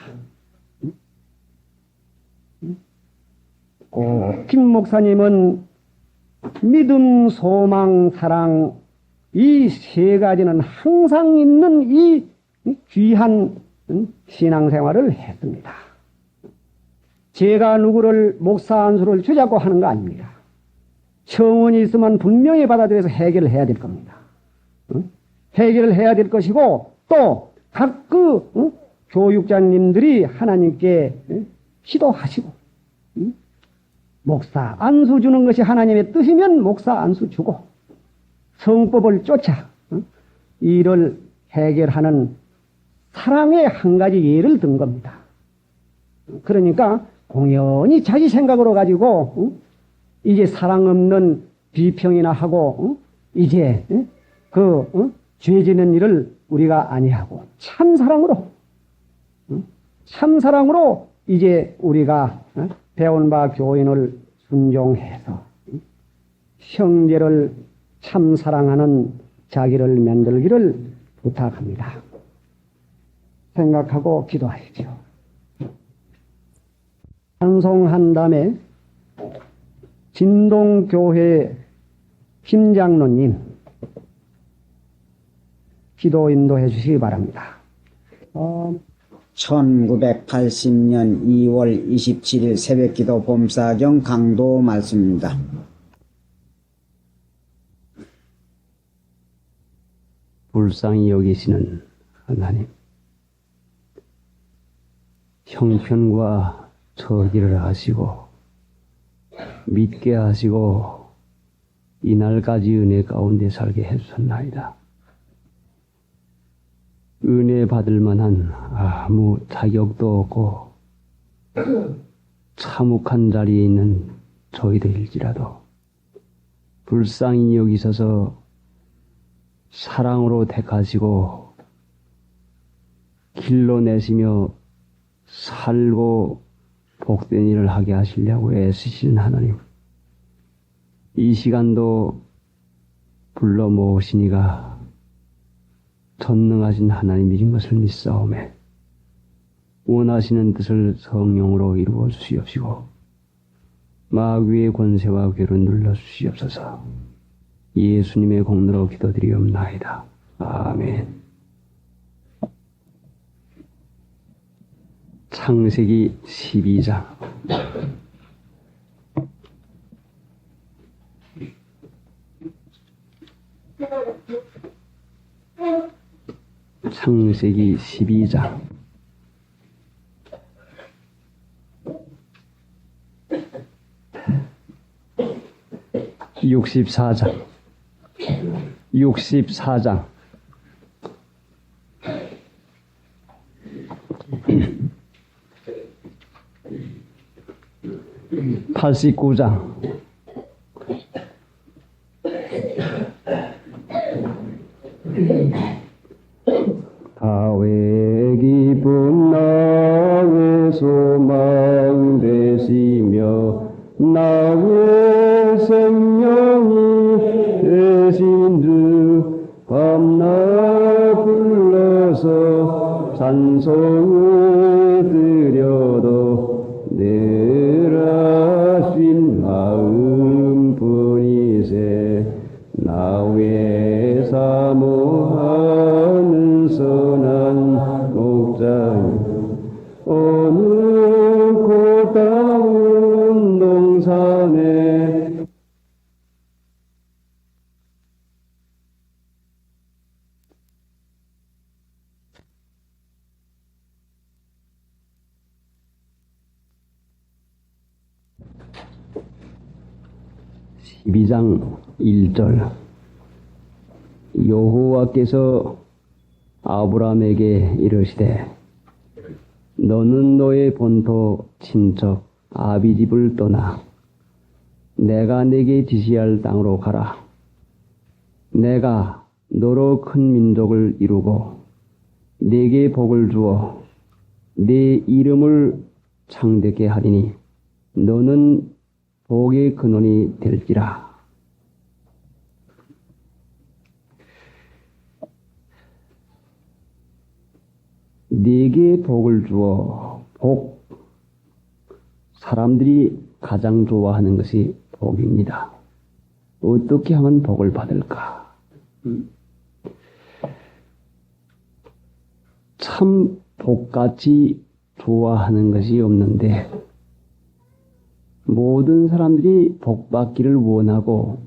김 목사님은 믿음, 소망, 사랑 이 세 가지는 항상 있는 이 귀한 신앙생활을 했습니다. 제가 누구를 목사 안수를 주자고 하는 거 아닙니다. 청원이 있으면 분명히 받아들여서 해결을 해야 될 겁니다. 해결을 해야 될 것이고 또 각 교육자님들이 하나님께 기도하시고 목사 안수 주는 것이 하나님의 뜻이면 목사 안수 주고 성법을 쫓아 이를 해결하는 사랑의 한 가지 예를 든 겁니다. 그러니까 공연히 자기 생각으로 가지고 이제 사랑 없는 비평이나 하고 이제 죄 지는 일을 우리가 아니하고 참사랑으로 이제 우리가 배운 바 교인을 순종해서 형제를 참사랑하는 자기를 만들기를 부탁합니다. 생각하고 기도하십시오. 찬송한 다음에 진동교회 김장로님 기도 인도해 주시기 바랍니다. 1980년 2월 27일 새벽기도 봄사경 강도 말씀입니다. 불쌍히 여기시는 하나님, 형편과 처지를 하시고 믿게 하시고 이날까지 은혜 가운데 살게 해주셨나이다. 은혜 받을 만한 아무 자격도 없고 참혹한 자리에 있는 저희들일지라도 불쌍히 여기셔서 사랑으로 택하시고 길로 내시며 살고 복된 일을 하게 하시려고 애쓰시는 하나님, 이 시간도 불러 모으시니가 전능하신 하나님이신 것을 믿사오매 원하시는 뜻을 성령으로 이루어 주시옵시고 마귀의 권세와 괴를 눌러 주시옵소서. 예수님의 공로로 기도드리옵나이다. 아멘. 창세기 12장. 창세기 12장. 64장. 64장. 89장. 다윗의 기쁨 나의 소망 되시며 나의 생명이 되신 주 밤낮 불러서 찬송을 드려도 늘 하신 마음뿐이세. 나의 사모하는 선한 목자여 어느 고다운 동산에 (12장 1절) 여호와께서 아브라함에게 이르시되 너는 너의 본토 친척 아비집을 떠나 내가 네게 지시할 땅으로 가라. 내가 너로 큰 민족을 이루고 네게 복을 주어 네 이름을 창대케 하리니 너는 복의 근원이 될지라. 네게 복을 주어. 복, 사람들이 가장 좋아하는 것이 복입니다. 어떻게 하면 복을 받을까? 참 복같이 좋아하는 것이 없는데 모든 사람들이 복 받기를 원하고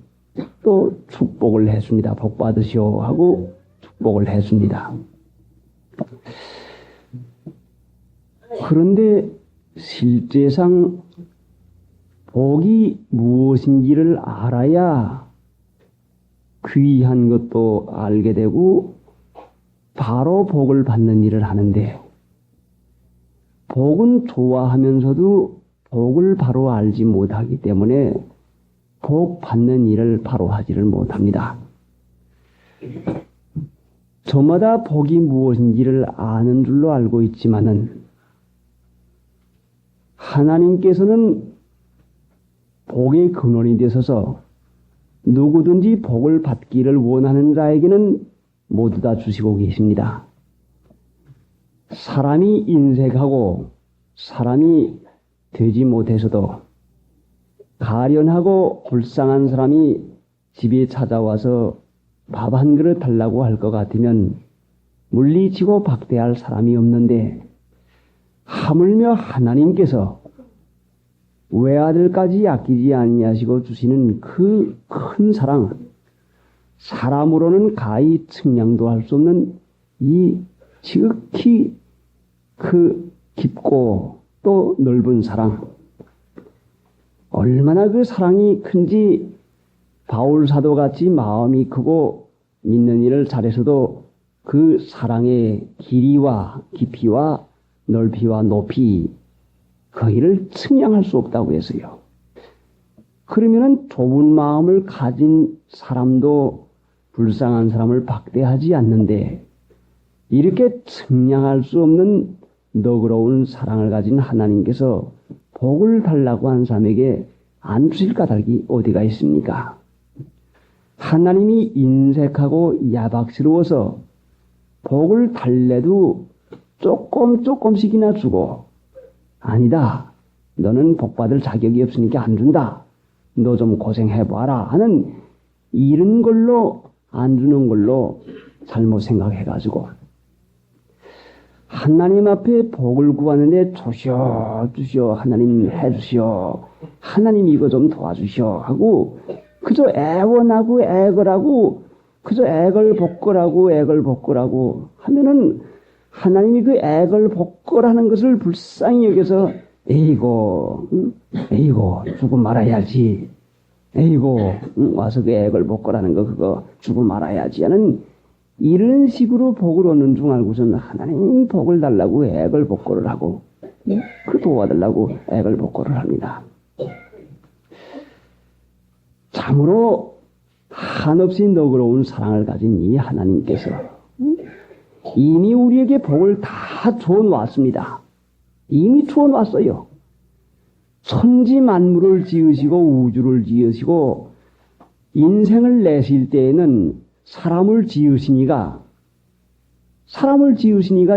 또 축복을 해줍니다. 복 받으시오 하고 축복을 해줍니다. 그런데 실제상 복이 무엇인지를 알아야 귀한 것도 알게 되고 바로 복을 받는 일을 하는데 복은 좋아하면서도 복을 바로 알지 못하기 때문에 복 받는 일을 바로 하지를 못합니다. 저마다 복이 무엇인지를 아는 줄로 알고 있지만은 하나님께서는 복의 근원이 되셔서 누구든지 복을 받기를 원하는 자에게는 모두 다 주시고 계십니다. 사람이 인색하고 사람이 되지 못해서도 가련하고 불쌍한 사람이 집에 찾아와서 밥 한 그릇 달라고 할 것 같으면 물리치고 박대할 사람이 없는데 하물며 하나님께서 외아들까지 아끼지 아니하시고 주시는 그 큰 사랑, 사람으로는 가히 측량도 할 수 없는 이 지극히 그 깊고 또 넓은 사랑, 얼마나 그 사랑이 큰지 바울 사도같이 마음이 크고 믿는 일을 잘해서도 그 사랑의 길이와 깊이와 넓이와 높이 거기를 측량할 수 없다고 해서요. 그러면은 좁은 마음을 가진 사람도 불쌍한 사람을 박대하지 않는데 이렇게 측량할 수 없는 너그러운 사랑을 가진 하나님께서 복을 달라고 한 사람에게 안 주실 까닭이 어디가 있습니까? 하나님이 인색하고 야박스러워서 복을 달래도 조금씩이나 주고 아니다. 너는 복 받을 자격이 없으니까 안 준다. 너 좀 고생해봐라 하는 이런 걸로 안 주는 걸로 잘못 생각해가지고 하나님 앞에 복을 구하는데 주시오 하나님 해주시오 하나님 이거 좀 도와주시오 하고 그저 애원하고 애걸하고 그저 애걸복걸하고 하면은 하나님이 그 애걸복걸하는 것을 불쌍히 여겨서 에이고 죽고 말아야지 와서 그 애걸복걸하는 거 그거 죽고 말아야지 하는 이런 식으로 복을 얻는 줄 알고서는 하나님 복을 달라고 애걸복걸을 하고 그 도와달라고 애걸복걸을 합니다. 참으로 한없이 너그러운 사랑을 가진 이 하나님께서 이미 우리에게 복을 다 주어놓았습니다. 이미 주어놨어요. 천지 만물을 지으시고 우주를 지으시고 인생을 내실 때에는 사람을 지으시니까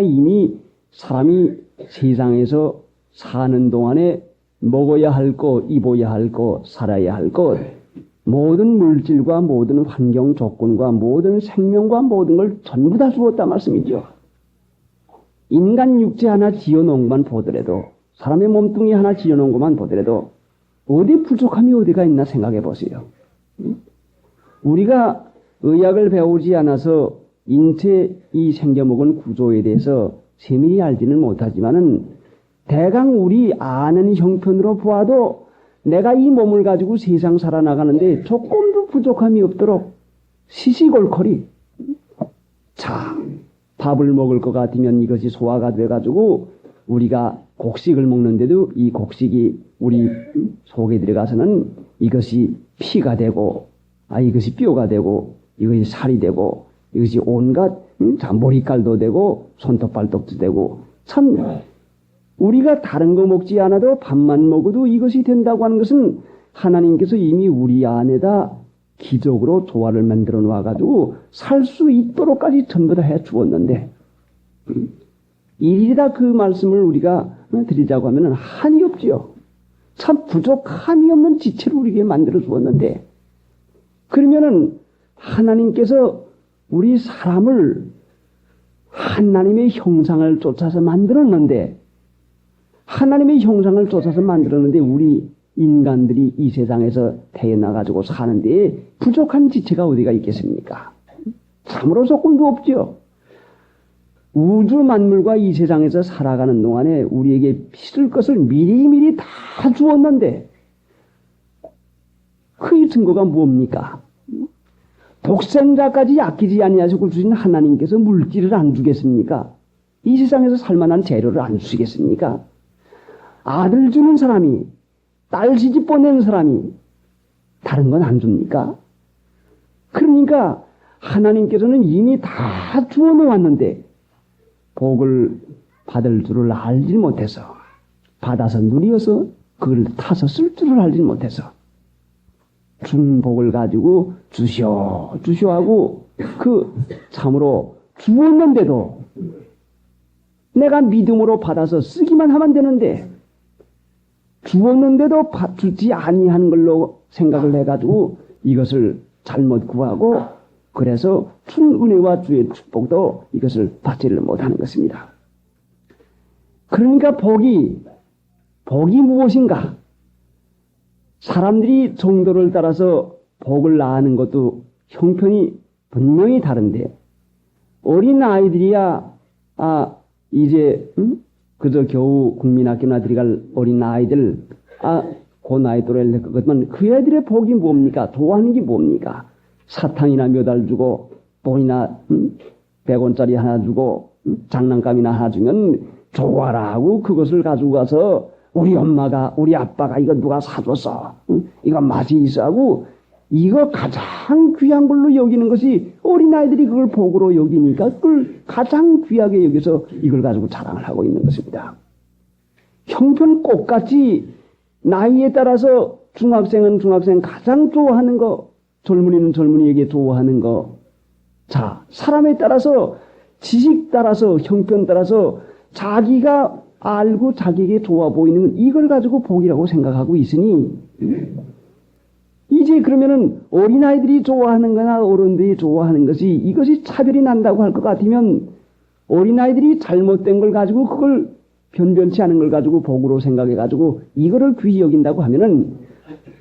이미 사람이 세상에서 사는 동안에 먹어야 할 것, 입어야 할 것, 살아야 할 것, 모든 물질과 모든 환경 조건과 모든 생명과 모든 걸 전부 다 주었단 말씀이죠. 인간 육체 하나 지어놓은 것만 보더라도 사람의 몸뚱이 하나 지어놓은 것만 보더라도 어디 부족함이 어디가 있나 생각해 보세요. 우리가 의학을 배우지 않아서 인체 이 생겨먹은 구조에 대해서 세밀히 알지는 못하지만은 대강 우리 아는 형편으로 보아도 내가 이 몸을 가지고 세상 살아나가는데 조금도 부족함이 없도록 시시콜콜이 자 밥을 먹을 것 같으면 이것이 소화가 돼가지고 우리가 곡식을 먹는데도 이 곡식이 우리 속에 들어가서는 이것이 피가 되고 이것이 뼈가 되고 이것이 살이 되고 이것이 온갖 머리칼도 되고 손톱발톱도 되고 참 우리가 다른 거 먹지 않아도 밥만 먹어도 이것이 된다고 하는 것은 하나님께서 이미 우리 안에다 기적으로 조화를 만들어 놔가지고 살 수 있도록까지 전부 다 해 주었는데 일이다 그 말씀을 우리가 드리자고 하면 한이 없지요. 참 부족함이 없는 지체를 우리에게 만들어 주었는데 그러면은 하나님께서 우리 사람을 하나님의 형상을 쫓아서 만들었는데 우리 인간들이 이 세상에서 태어나가지고 사는데 부족한 지체가 어디가 있겠습니까? 참으로 조금도 없죠. 우주 만물과 이 세상에서 살아가는 동안에 우리에게 필요할 것을 미리미리 다 주었는데 그 증거가 뭡니까? 독생자까지 아끼지 아니하시고 주신 하나님께서 물질을 안 주겠습니까? 이 세상에서 살만한 재료를 안 주시겠습니까? 아들 주는 사람이 딸 시집 보내는 사람이 다른 건 안 줍니까? 그러니까 하나님께서는 이미 다 주어 놓았는데 복을 받을 줄을 알지 못해서 받아서 누리어서 그걸 타서 쓸 줄을 알지 못해서 준 복을 가지고 주시오 하고 그 참으로 주었는데도 내가 믿음으로 받아서 쓰기만 하면 되는데 주었는데도 주지 아니한 걸로 생각을 해가지고 이것을 잘못 구하고 그래서 준 은혜와 주의 축복도 이것을 받지를 못하는 것입니다. 그러니까 복이 무엇인가? 사람들이 정도를 따라서 복을 낳는 것도 형편이 분명히 다른데 어린 아이들이야 이제 그저 겨우 국민학교나 들어갈 어린 아이들 그 나이 또래를 했거든. 그 애들의 복이 뭡니까? 좋아하는 게 뭡니까? 사탕이나 몇 알 주고 돈이나 100원짜리 하나 주고 장난감이나 하나 주면 좋아라 하고 그것을 가지고 가서 우리 엄마가 우리 아빠가 이거 누가 사줬어 이거 맛이 있어 하고 이거 가장 귀한 걸로 여기는 것이 어린아이들이 그걸 복으로 여기니까 그걸 가장 귀하게 여기서 이걸 가지고 자랑을 하고 있는 것입니다. 형편꽃같이 나이에 따라서 중학생은 중학생 가장 좋아하는 거, 젊은이는 젊은이에게 좋아하는 거. 자, 사람에 따라서 지식 따라서 형편 따라서 자기가 알고 자기에게 좋아 보이는 이걸 가지고 복이라고 생각하고 있으니 이제 그러면은 어린아이들이 좋아하는 거나 어른들이 좋아하는 것이 이것이 차별이 난다고 할 것 같으면 어린아이들이 잘못된 걸 가지고 그걸 변변치 않은 걸 가지고 복으로 생각해 가지고 이거를 귀히 여긴다고 하면은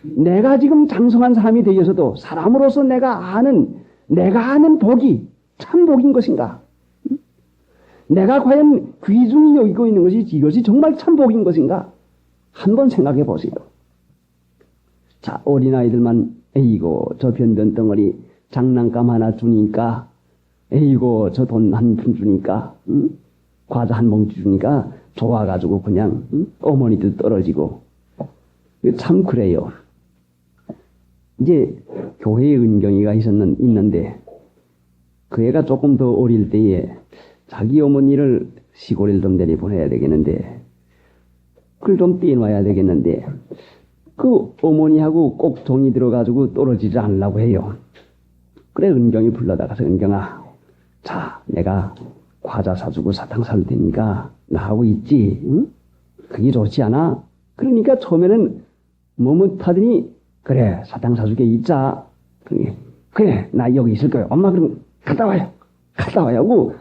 내가 지금 장성한 사람이 되어서도 사람으로서 내가 아는 복이 참 복인 것인가? 내가 과연 귀중히 여기고 있는 것이 이것이 정말 참 복인 것인가? 한번 생각해 보세요. 자, 어린아이들만 에이고 저 변변 덩어리 장난감 하나 주니까 에이고 저 돈 한 푼 주니까 과자 한 봉지 주니까 좋아가지고 그냥 어머니들 떨어지고 참 그래요. 이제 교회에 은경이가 있는데 그 애가 조금 더 어릴 때에 자기 어머니를 시골에 좀 내려보내야 되겠는데 그걸 좀 떼놔야 되겠는데 그 어머니하고 꼭 정이 들어가지고 떨어지지 않으려고 해요. 그래 은경이 불러다가서 은경아, 자 내가 과자 사주고 사탕 사줄 테니까 나하고 있지? 응? 그게 좋지 않아? 그러니까 처음에는 머뭇하더니 그래 사탕 사주게 있자. 그래 나 여기 있을 거야. 엄마 그럼 갔다 와요. 갔다 와요 하고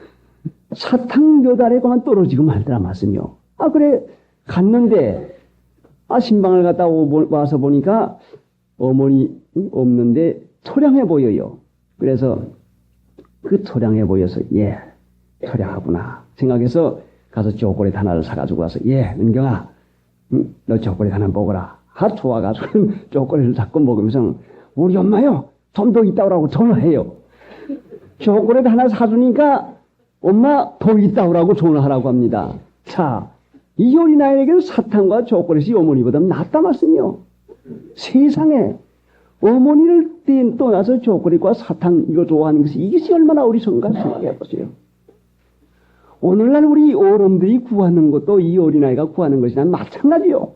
사탕 몇 알에 그만 떨어지고 말더라 말씀요. 아 그래 갔는데 신방을 갔다 와서 보니까 어머니 없는데 초량해 보여요. 그래서 그 초량해 보여서 예 초량하구나 생각해서 가서 초콜릿 하나를 사가지고 와서 예 은경아 너 초콜릿 하나 먹어라. 좋아가지고 초콜릿을 자꾸 먹으면서 우리 엄마요 좀 더 있다 오라고 전화해요. 초콜릿 하나 사주니까 엄마 더 있다 오라고 전화하라고 합니다. 자, 이 어린아이에게는 사탕과 초콜릿이 어머니보다 낫다 말씀이요. 세상에 어머니를 떠나서 초콜릿과 사탕 이거 좋아하는 것이 이것이 얼마나 어리석은가 생각해 보세요. 오늘날 우리 어른들이 구하는 것도 이 어린아이가 구하는 것이랑 마찬가지요.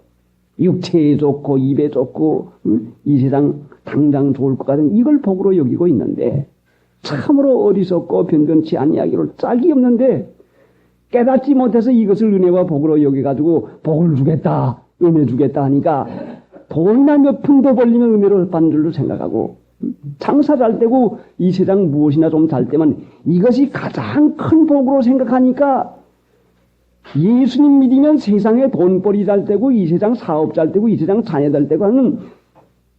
육체에 좋고 입에 좋고 이 세상 당장 좋을 것 같은 이걸 복으로 여기고 있는데 참으로 어리석고 변변치 아니하기로 짝이 없는데 깨닫지 못해서 이것을 은혜와 복으로 여기가지고 복을 주겠다 은혜 주겠다 하니까 돈이나 몇 푼 더 벌리면 은혜를 받는 줄로 생각하고 장사 잘 되고 이 세상 무엇이나 좀 잘 되면 이것이 가장 큰 복으로 생각하니까 예수님 믿으면 세상에 돈벌이 잘 되고 이 세상 사업 잘 되고 이 세상 자녀 잘 되고 하는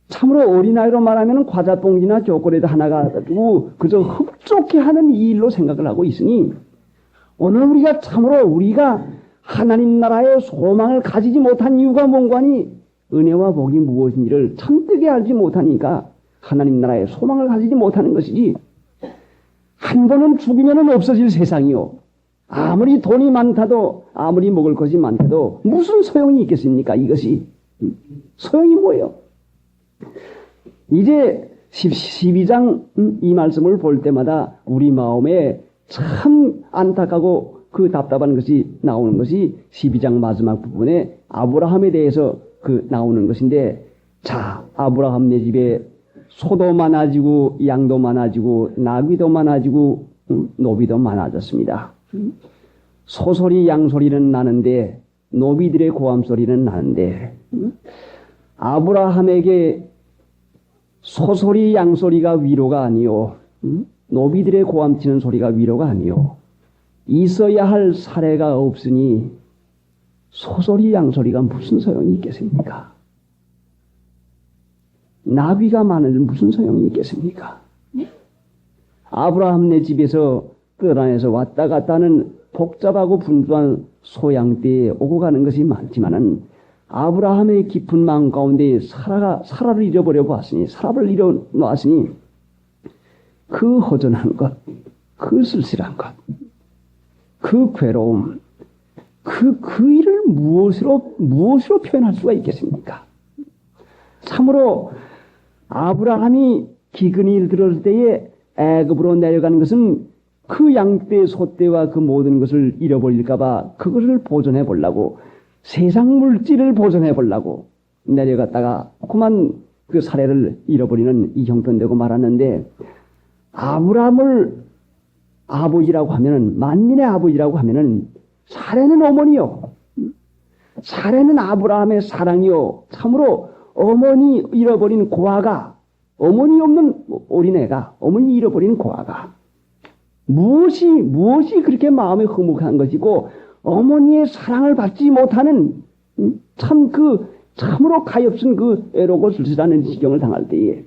참으로 어린아이로 말하면 과자 봉지나 초콜릿 하나가 가지고 그저 흡족해 하는 이 일로 생각을 하고 있으니 오늘 우리가 참으로 우리가 하나님 나라의 소망을 가지지 못한 이유가 뭔가니 은혜와 복이 무엇인지를 참되게 알지 못하니까 하나님 나라의 소망을 가지지 못하는 것이지 한 번은 죽으면 없어질 세상이요. 아무리 돈이 많다도 아무리 먹을 것이 많다도 무슨 소용이 있겠습니까? 이것이 소용이 뭐예요? 이제 12장 이 말씀을 볼 때마다 우리 마음에 참 안타깝고 그 답답한 것이 나오는 것이 12장 마지막 부분에 아브라함에 대해서 나오는 것인데 자 아브라함 네 집에 소도 많아지고 양도 많아지고 나귀도 많아지고 노비도 많아졌습니다. 소소리 양소리는 나는데 노비들의 고함소리는 나는데 아브라함에게 소소리 양소리가 위로가 아니요 노비들의 고함치는 소리가 위로가 아니요 있어야 할 사례가 없으니 소소리 양소리가 무슨 소용이 있겠습니까? 나귀가 많은데 무슨 소용이 있겠습니까? 아브라함네 집에서 뜰 안에서 왔다 갔다 하는 복잡하고 분주한 소양대에 오고 가는 것이 많지만은 아브라함의 깊은 마음 가운데 사라를 잃어버려 보았으니 사라를 잃어놓았으니 그 허전한 것, 그 쓸쓸한 것, 그 괴로움, 그 일을 무엇으로 표현할 수가 있겠습니까? 참으로 아브라함이 기근이 들었을 때에 애굽으로 내려가는 것은 그 양떼, 소떼와 그 모든 것을 잃어버릴까봐 그것을 보존해 보려고, 세상 물질을 보존해 보려고 내려갔다가 그만 그 사례를 잃어버리는 이 형편되고 말았는데, 아브라함을 아버지라고 하면은, 만민의 아버지라고 하면은 사례는 어머니요, 사례는 아브라함의 사랑이요, 참으로 어머니 잃어버린 고아가, 어머니 없는 어린애가, 어머니 잃어버린 고아가 무엇이 그렇게 마음에 흐뭇한 것이고, 어머니의 사랑을 받지 못하는 참으로 가엾은 그 애로고 쓸쓸하는 지경을 당할 때에,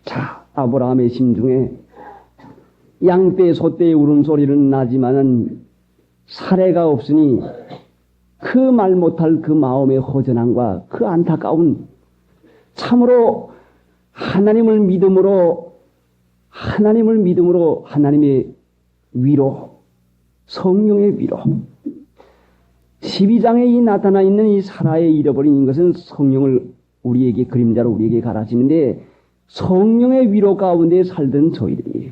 자, 아브라함의 심중에 양떼 소떼의 울음소리는 나지만은 사례가 없으니 그 말 못할 그 마음의 허전함과 그 안타까운, 참으로 하나님을 믿음으로 하나님의 위로, 성령의 위로, 12장에 이 나타나 있는 이 사라의 잃어버린 것은 성령을 우리에게 그림자로 우리에게 가르치는데, 성령의 위로 가운데 살던 저희들이,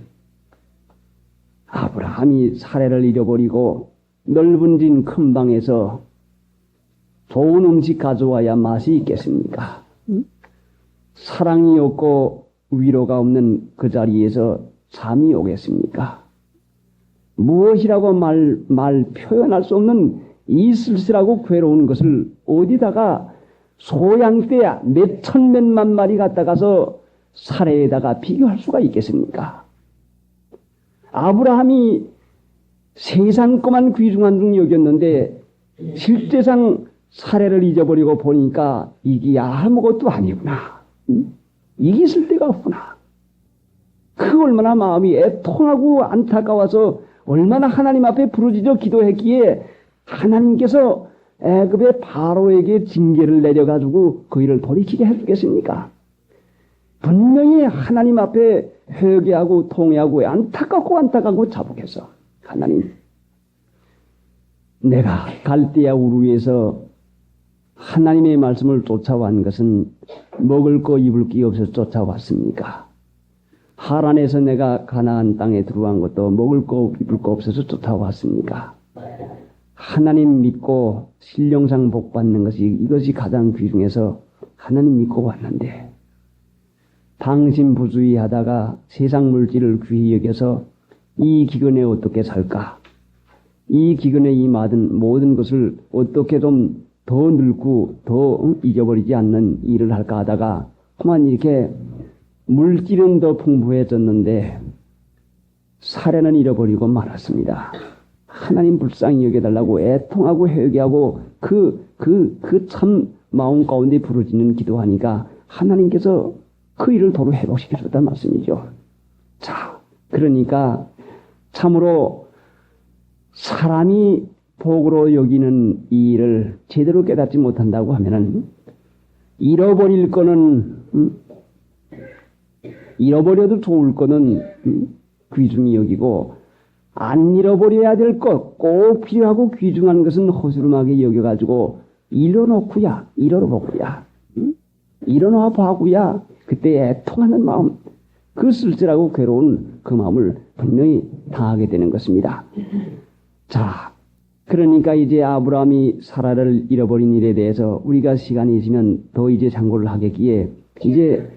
아브라함이 사례를 잃어버리고 넓은 진 큰 방에서 좋은 음식 가져와야 맛이 있겠습니까? 사랑이 없고 위로가 없는 그 자리에서 잠이 오겠습니까? 무엇이라고 말 표현할 수 없는 이 쓸쓸하고 괴로운 것을 어디다가 소양떼야 몇천 몇만 마리 갖다가서 사례에다가 비교할 수가 있겠습니까? 아브라함이 세상 것만 귀중한 중 여겼는데 실제상 사례를 잊어버리고 보니까 이게 아무것도 아니구나, 이게 있을 데가 없구나. 그 얼마나 마음이 애통하고 안타까워서 얼마나 하나님 앞에 부르짖어 기도했기에 하나님께서 애굽의 바로에게 징계를 내려가지고 그 일을 돌이키게 해주겠습니까? 분명히 하나님 앞에 회개하고 통회하고 안타깝고 자복해서, 하나님, 내가 갈대아 우르에서 하나님의 말씀을 쫓아왔는 것은 먹을 거 입을 게 없어서 쫓아왔습니까? 하란에서 내가 가나안 땅에 들어간 것도 먹을 거 입을 거 없어서 쫓아왔습니까? 하나님 믿고 신령상 복 받는 것이, 이것이 가장 귀중해서 하나님 믿고 왔는데, 당신 부주의 하다가 세상 물질을 귀히 여겨서 이 기근에 어떻게 살까? 이 기근에 이 모든 것을 어떻게 좀 더 늙고 더 잊어버리지 않는 일을 할까 하다가 그만 이렇게 물질은 더 풍부해졌는데 사례는 잃어버리고 말았습니다. 하나님 불쌍히 여겨달라고 애통하고 회개하고 그 참 마음 가운데 부르짖는 기도하니까 하나님께서 그 일을 도로 회복시켜줬단 말씀이죠. 자, 그러니까 참으로 사람이 복으로 여기는 이 일을 제대로 깨닫지 못한다고 하면은 잃어버릴 거는 잃어버려도 좋을 거는 귀중히 여기고, 안 잃어버려야 될 것, 꼭 필요하고 귀중한 것은 허술하게 여겨가지고 잃어놓고야 그때 애통하는 마음, 그 쓸쓸하고 괴로운 그 마음을 분명히 당하게 되는 것입니다. 자, 그러니까 이제 아브라함이 사라를 잃어버린 일에 대해서 우리가 시간이 있으면 더 이제 참고를 하겠기에, 이제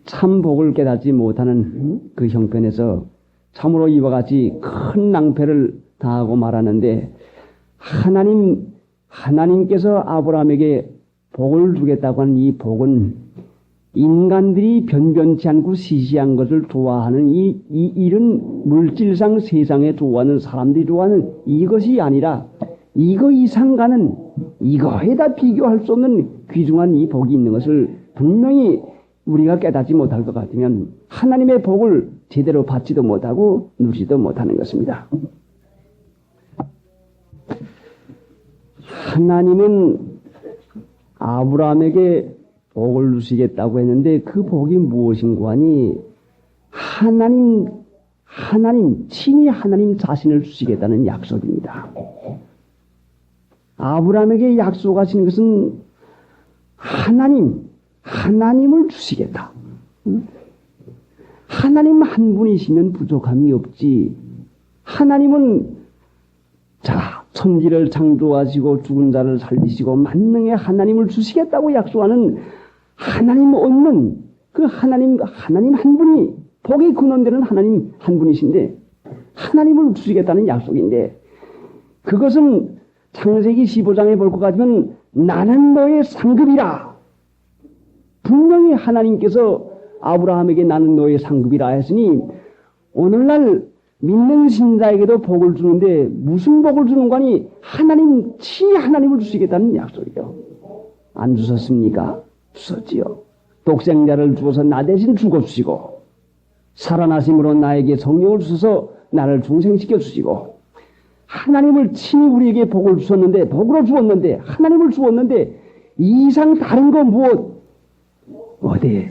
참 복을 깨닫지 못하는 그 형편에서 참으로 이와 같이 큰 낭패를 당하고 말하는데, 하나님께서 아브라함에게 복을 주겠다고 하는 이 복은 인간들이 변변치 않고 시시한 것을 좋아하는 이런 물질상 세상에 좋아하는 사람들이 좋아하는 이것이 아니라, 이거 이상가는, 이거에다 비교할 수 없는 귀중한 이 복이 있는 것을 분명히 우리가 깨닫지 못할 것 같으면 하나님의 복을 제대로 받지도 못하고 누리지도 못하는 것입니다. 하나님은 아브라함에게 복을 누시겠다고 했는데 그 복이 무엇인고 하니, 친히 하나님 자신을 주시겠다는 약속입니다. 아브라함에게 약속하시는 것은 하나님을 주시겠다. 하나님 한 분이시면 부족함이 없지. 하나님은 천지를 창조하시고 죽은 자를 살리시고 만능의 하나님을 주시겠다고 약속하는 하나님 얻는 그 하나님 한 분이 복의 근원되는 하나님 한 분이신데 하나님을 주시겠다는 약속인데 그것은 창세기 15장에 볼 것 같으면 나는 너의 상급이라. 분명히 하나님께서 아브라함에게 나는 너의 상급이라 했으니 오늘날 믿는 신자에게도 복을 주는데 무슨 복을 주는 거니? 하나님, 친히 하나님을 주시겠다는 약속이요. 안 주셨습니까? 주셨지요. 독생자를 주어서 나 대신 죽어주시고 살아나심으로 나에게 성령을 주셔서 나를 중생시켜 주시고 하나님을 친히 우리에게 복을 주셨는데 복으로 주었는데 하나님을 주었는데 이 이상 다른 거 무엇? 어디?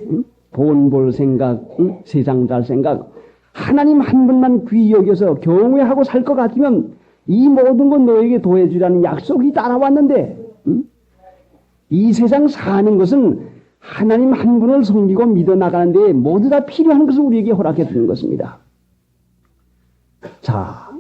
돈 벌 생각, 세상 잘 생각 하나님 한 분만 귀히 여겨서 경외하고 살 것 같으면 이 모든 건 너에게 도해주라는 약속이 따라왔는데 이 세상 사는 것은 하나님 한 분을 섬기고 믿어 나가는 데 모두 다 필요한 것을 우리에게 허락해 주는 것입니다. 자,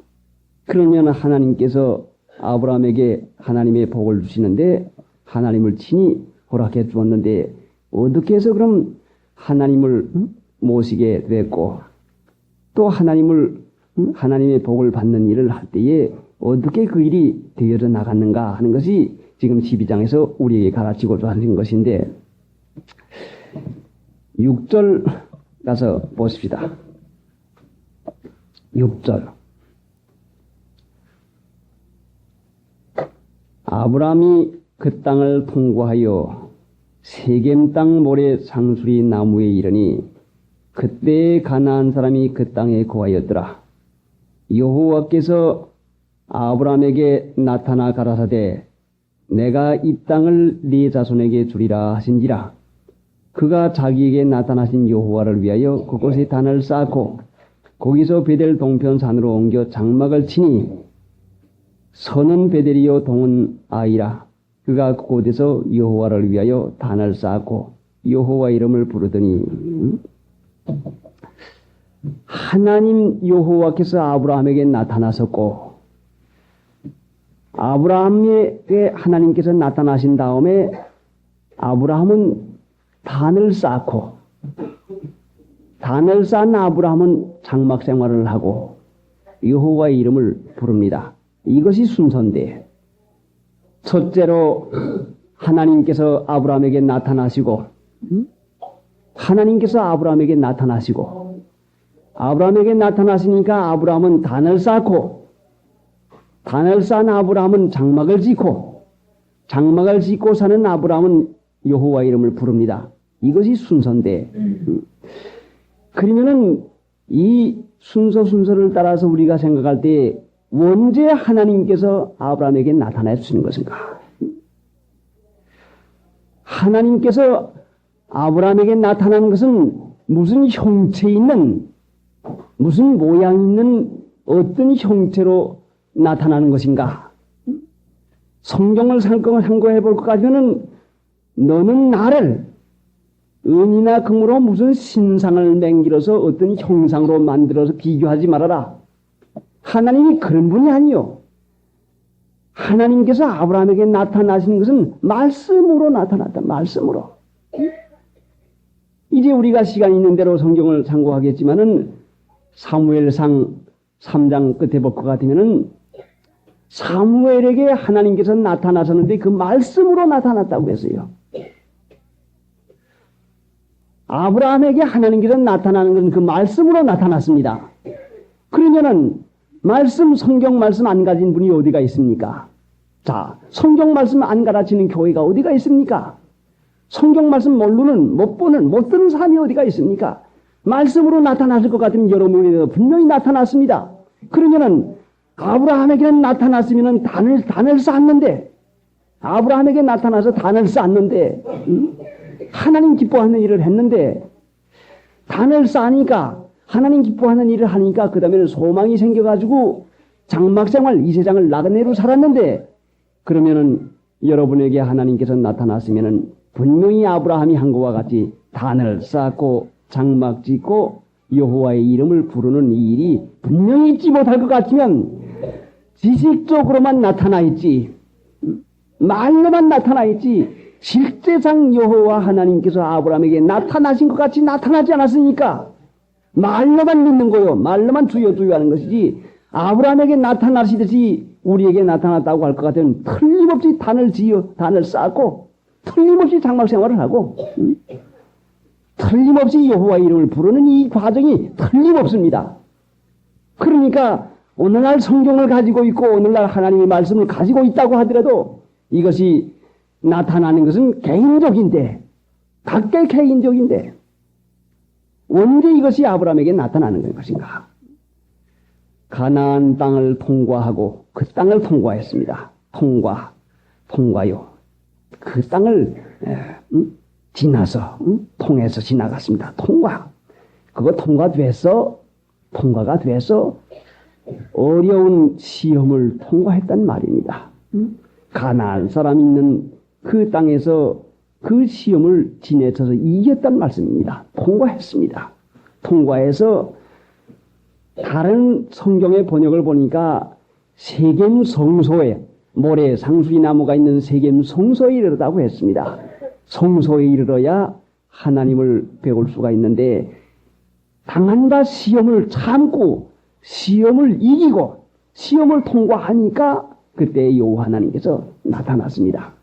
그러면 하나님께서 아브라함에게 하나님의 복을 주시는데 하나님을 친히 허락해 주었는데 어떻게 해서 그럼 하나님을 모시게 됐고 또 하나님의 복을 받는 일을 할 때에 어떻게 그 일이 되어져 나갔는가 하는 것이 지금 12장에서 우리에게 가르치고자 하는 것인데 6절 가서 보십시다. 6절 아브라함이 그 땅을 통과하여 세겜 땅 모래 상수리 나무에 이르니 그때 가나안 사람이 그 땅에 거하였더라. 여호와께서 아브라함에게 나타나 가라사대 내가 이 땅을 네 자손에게 주리라 하신지라. 그가 자기에게 나타나신 여호와를 위하여 그곳에 단을 쌓고 거기서 베델 동편 산으로 옮겨 장막을 치니 서는 베델이요 동은 아이라. 그가 그곳에서 여호와를 위하여 단을 쌓고 여호와 이름을 부르더니 하나님 여호와께서 아브라함에게 나타나셨고 아브라함에게 하나님께서 나타나신 다음에 아브라함은 단을 쌓고 단을 쌓은 아브라함은 장막 생활을 하고 여호와의 이름을 부릅니다. 이것이 순서인데 첫째로 하나님께서 아브라함에게 나타나시고 하나님께서 아브라함에게 나타나시고 아브라함에게 나타나시니까 아브라함은 단을 쌓고 단을 쌓은 아브라함은 장막을 짓고 장막을 짓고 사는 아브라함은 여호와 이름을 부릅니다. 이것이 순서인데 그러면은 이 순서를 따라서 우리가 생각할 때 언제 하나님께서 아브라함에게 나타나 주시는 것인가? 하나님께서 아브라함에게 나타나는 것은 무슨 형체 있는 무슨 모양 있는 어떤 형체로 나타나는 것인가? 성경을 참고해 볼 것 같으면 너는 나를 은이나 금으로 무슨 신상을 맹기로서 어떤 형상으로 만들어서 비교하지 말아라. 하나님이 그런 분이 아니요. 하나님께서 아브라함에게 나타나시는 것은 말씀으로 나타났다. 말씀으로. 이제 우리가 시간 있는 대로 성경을 참고하겠지만은 사무엘상 3장 끝에 볼 것 같으면은 사무엘에게 하나님께서 나타나셨는데 그 말씀으로 나타났다고 했어요. 아브라함에게 하나님께서 나타나는 것은 그 말씀으로 나타났습니다. 그러면은 말씀, 성경 말씀 안 가진 분이 어디가 있습니까? 자, 성경 말씀 안 가르치는 교회가 어디가 있습니까? 성경 말씀 모르는, 못 보는, 못 듣는 사람이 어디가 있습니까? 말씀으로 나타났을 것 같으면 여러분에게도 분명히 나타났습니다. 그러면은 아브라함에게는 나타났으면은 단을 쌓았는데 아브라함에게 나타나서 단을 쌓았는데 하나님 기뻐하는 일을 했는데 단을 쌓으니까 하나님 기뻐하는 일을 하니까 그 다음에는 소망이 생겨가지고 장막생활 이 세상을 나그네로 살았는데 그러면은 여러분에게 하나님께서 나타났으면은 분명히 아브라함이 한 것과 같이 단을 쌓고 장막 짓고 여호와의 이름을 부르는 이 일이 분명히 있지 못할 것 같으면 지식적으로만 나타나 있지, 말로만 나타나 있지, 실제상 여호와 하나님께서 아브라함에게 나타나신 것 같이 나타나지 않았으니까 말로만 믿는 거요. 말로만 주여 주여 하는 것이지, 아브라함에게 나타나시듯이 우리에게 나타났다고 할 것 같으면 틀림없이 단을 쌓고 틀림없이 장막 생활을 하고 틀림없이 여호와의 이름을 부르는 이 과정이 틀림없습니다. 그러니까 오늘날 성경을 가지고 있고 오늘날 하나님의 말씀을 가지고 있다고 하더라도 이것이 나타나는 것은 개인적인데, 각각 개인적인데 언제 이것이 아브라함에게 나타나는 것인가? 가나안 땅을 통과하고 그 땅을 통과했습니다. 통과요. 그 땅을 지나서 통해서 지나갔습니다. 그거 통과가 돼서 어려운 시험을 통과했단 말입니다. 가나안 사람 있는 그 땅에서 그 시험을 지내쳐서 이겼단 말씀입니다. 통과했습니다. 통과해서 다른 성경의 번역을 보니까 세겜 성소에, 모래 상수리 나무가 있는 세겜 성소에 이르다고 했습니다. 성소에 이르러야 하나님을 배울 수가 있는데, 당한 바 시험을 참고 시험을 이기고 시험을 통과하니까 그때 여호와 하나님께서 나타났습니다.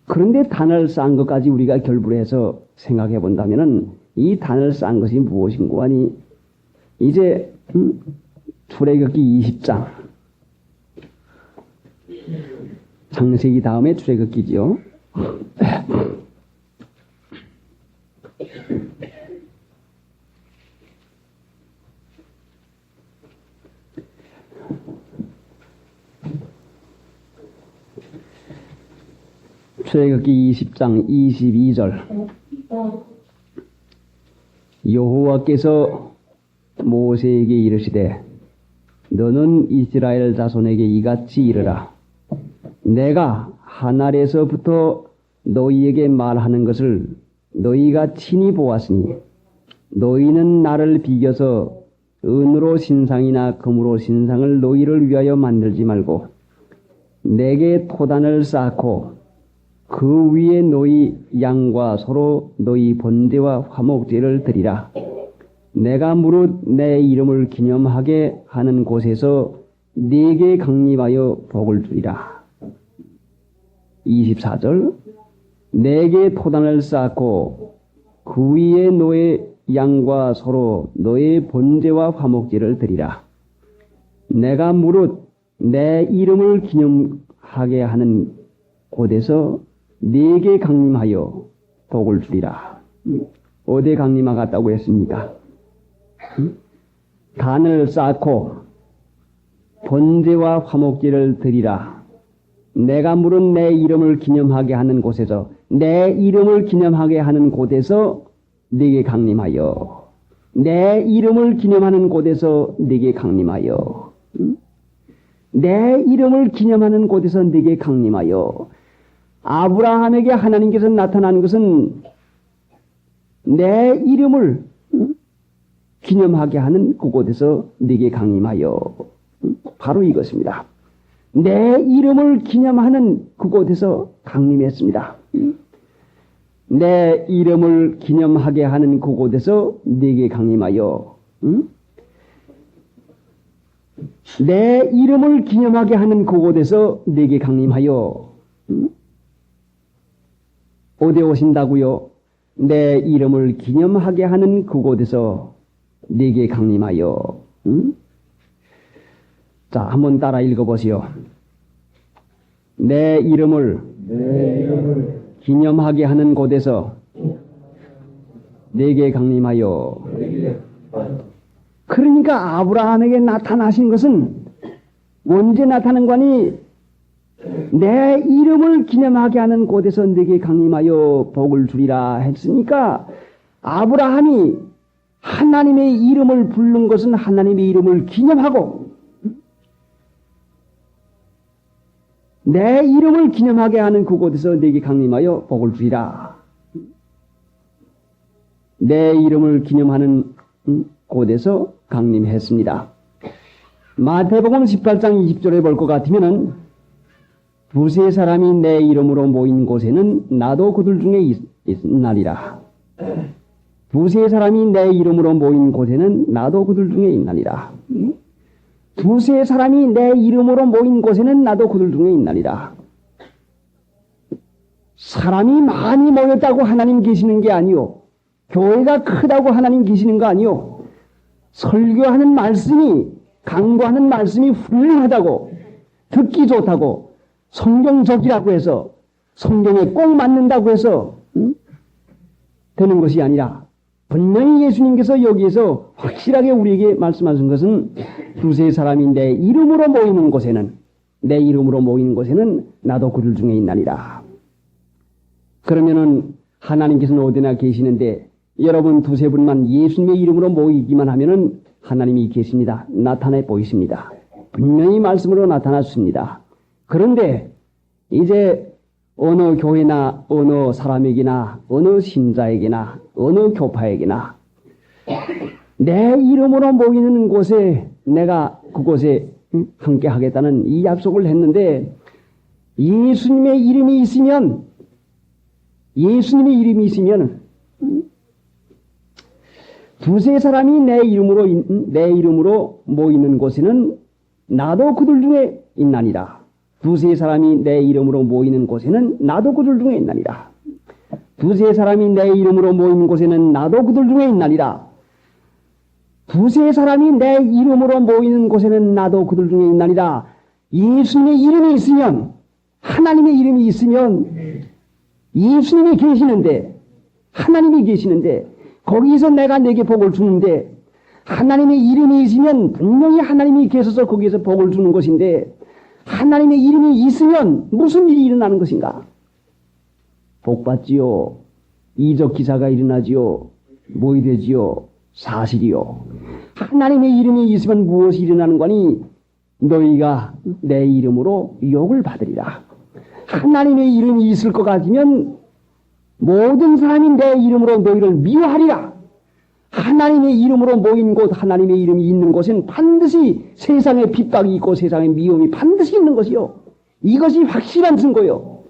그런데 단을 쌓은 것까지 우리가 결부해서 생각해 본다면은 이 단을 쌓은 것이 무엇인고 하니, 이제 출애굽기 20장, 창세기 다음에 출애굽기지요. 출애굽기 20장 22절. 여호와께서 모세에게 이르시되 너는 이스라엘 자손에게 이같이 이르라. 내가 하늘에서부터 너희에게 말하는 것을 너희가 친히 보았으니 너희는 나를 비겨서 은으로 신상이나 금으로 신상을 너희를 위하여 만들지 말고 내게 토단을 쌓고 그 위에 너희 양과 소로 너희 번제와 화목제를 드리라. 내가 무릇 내 이름을 기념하게 하는 곳에서 네게 강림하여 복을 주리라. 24절. 내게 토단을 쌓고 그 위에 너의 양과 소로 너의 번제와 화목제를 드리라. 내가 무릇 내 이름을 기념하게 하는 곳에서 네게 강림하여 복을 주리라. 어디에 강림하겠다고 했습니까? 단을 쌓고 번제와 화목제를 드리라. 내가 무릇 내 이름을 기념하게 하는 곳에서, 내 이름을 기념하게 하는 곳에서 네게 강림하여, 내 이름을 기념하는 곳에서 네게 강림하여, 내 이름을 기념하는 곳에서 네게 강림하여. 아브라함에게 하나님께서 나타난 것은 내 이름을 기념하게 하는 그곳에서 네게 강림하여. 바로 이것입니다. 내 이름을 기념하는 그곳에서 강림했습니다. 내 이름을 기념하게 하는 그곳에서 네게 강림하여. 내 이름을 기념하게 하는 그곳에서 네게 강림하여. 어디 오신다고요? 내 이름을 기념하게 하는 그곳에서 네게 강림하여. 자, 한번 따라 읽어보시오. 내 이름을 기념하게 하는 곳에서 네게 강림하여. 그러니까 아브라함에게 나타나신 것은 언제 나타난 거니? 내 이름을 기념하게 하는 곳에서 네게 강림하여 복을 주리라 했으니까, 아브라함이 하나님의 이름을 부른 것은 하나님의 이름을 기념하고 내 이름을 기념하게 하는 그곳에서 네게 강림하여 복을 주리라. 내 이름을 기념하는 곳에서 강림했습니다. 마태복음 18장 20절에 볼 것 같으면은 두세 사람이 내 이름으로 모인 곳에는 나도 그들 중에 있나니라. 두세 사람이 내 이름으로 모인 곳에는 나도 그들 중에 있나니라. 두세 사람이 내 이름으로 모인 곳에는 나도 그들 중에 있나니라. 사람이 많이 모였다고 하나님 계시는 게 아니요. 교회가 크다고 하나님 계시는 거 아니요. 설교하는 말씀이, 강구하는 말씀이 훌륭하다고, 듣기 좋다고, 성경적이라고 해서, 성경에 꼭 맞는다고 해서 되는 것이 아니라 분명히 예수님께서 여기에서 확실하게 우리에게 말씀하신 것은 두세 사람이 내 이름으로 모이는 곳에는, 내 이름으로 모이는 곳에는 나도 그들 중에 있나니라. 그러면은 하나님께서는 어디나 계시는데 여러분 두세 분만 예수님의 이름으로 모이기만 하면은 하나님이 계십니다. 나타내 보이십니다. 분명히 말씀으로 나타났습니다. 그런데 이제 어느 교회나 어느 사람에게나 어느 신자에게나 어느 교파에게나 내 이름으로 모이는 곳에 내가 그곳에 함께 하겠다는 이 약속을 했는데 예수님의 이름이 있으면 두세 사람이 내 이름으로 모이는 곳에는 나도 그들 중에 있나니라. 두세 사람이 내 이름으로 모이는 곳에는 나도 그들 중에 있나니라. 두세 사람이 내 이름으로 모이는 곳에는 나도 그들 중에 있나니라. 두세 사람이 내 이름으로 모이는 곳에는 나도 그들 중에 있나니라. 예수님의 이름이 있으면, 하나님의 이름이 있으면 예수님이 계시는데, 하나님이 계시는데 거기서 내가 내게 복을 주는데, 하나님의 이름이 있으면 분명히 하나님이 계셔서 거기에서 복을 주는 것인데 하나님의 이름이 있으면 무슨 일이 일어나는 것인가? 복 받지요. 이적 기사가 일어나지요. 뭐이 되지요? 사실이요. 하나님의 이름이 있으면 무엇이 일어나는 거니? 너희가 내 이름으로 욕을 받으리라. 하나님의 이름이 있을 것 같으면 모든 사람이 내 이름으로 너희를 미워하리라. 하나님의 이름으로 모인 곳, 하나님의 이름이 있는 곳은 반드시 세상에 핍박이 있고 세상에 미움이 반드시 있는 것이요. 이것이 확실한 증거요.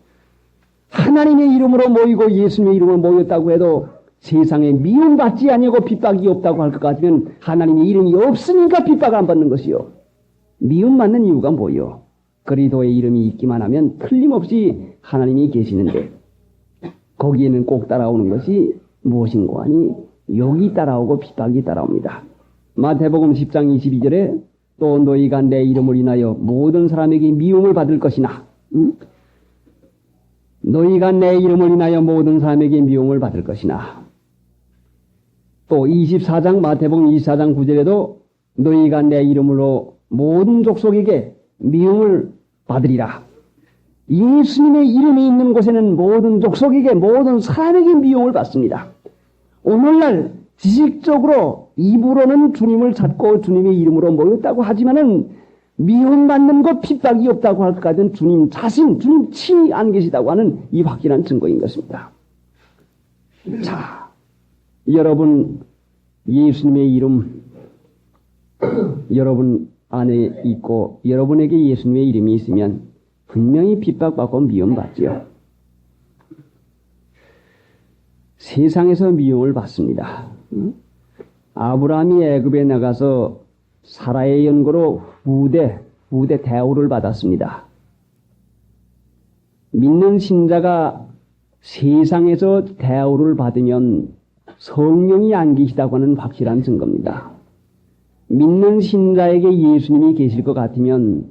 하나님의 이름으로 모이고 예수님의 이름으로 모였다고 해도 세상에 미움받지 아니하고 핍박이 없다고 할 것 같으면 하나님의 이름이 없으니까 핍박을 안 받는 것이요. 미움받는 이유가 뭐요? 그리스도의 이름이 있기만 하면 틀림없이 하나님이 계시는데 거기에는 꼭 따라오는 것이 무엇인고 하니 욕이 따라오고 핍박이 따라옵니다. 마태복음 10장 22절에 또 너희가 내 이름을 인하여 모든 사람에게 미움을 받을 것이나 너희가 내 이름을 인하여 모든 사람에게 미움을 받을 것이나 또 24장 마태복음 24장 9절에도 너희가 내 이름으로 모든 족속에게 미움을 받으리라. 예수님의 이름이 있는 곳에는 모든 족속에게 모든 사람에게 미움을 받습니다. 오늘날 지식적으로 입으로는 주님을 찾고 주님의 이름으로 모였다고 하지만은 미움받는 것 핍박이 없다고 할 것 같은 주님 자신, 주님 친히 안 계시다고 하는 이 확실한 증거인 것입니다. 자, 여러분 예수님의 이름 여러분 안에 있고 여러분에게 예수님의 이름이 있으면 분명히 핍박받고 미움받지요. 세상에서 미움을 받습니다. 아브라함이 애굽에 나가서 사라의 연고로 후대 대우를 받았습니다. 믿는 신자가 세상에서 대우를 받으면 성령이 안 계시다고 하는 확실한 증거입니다. 믿는 신자에게 예수님이 계실 것 같으면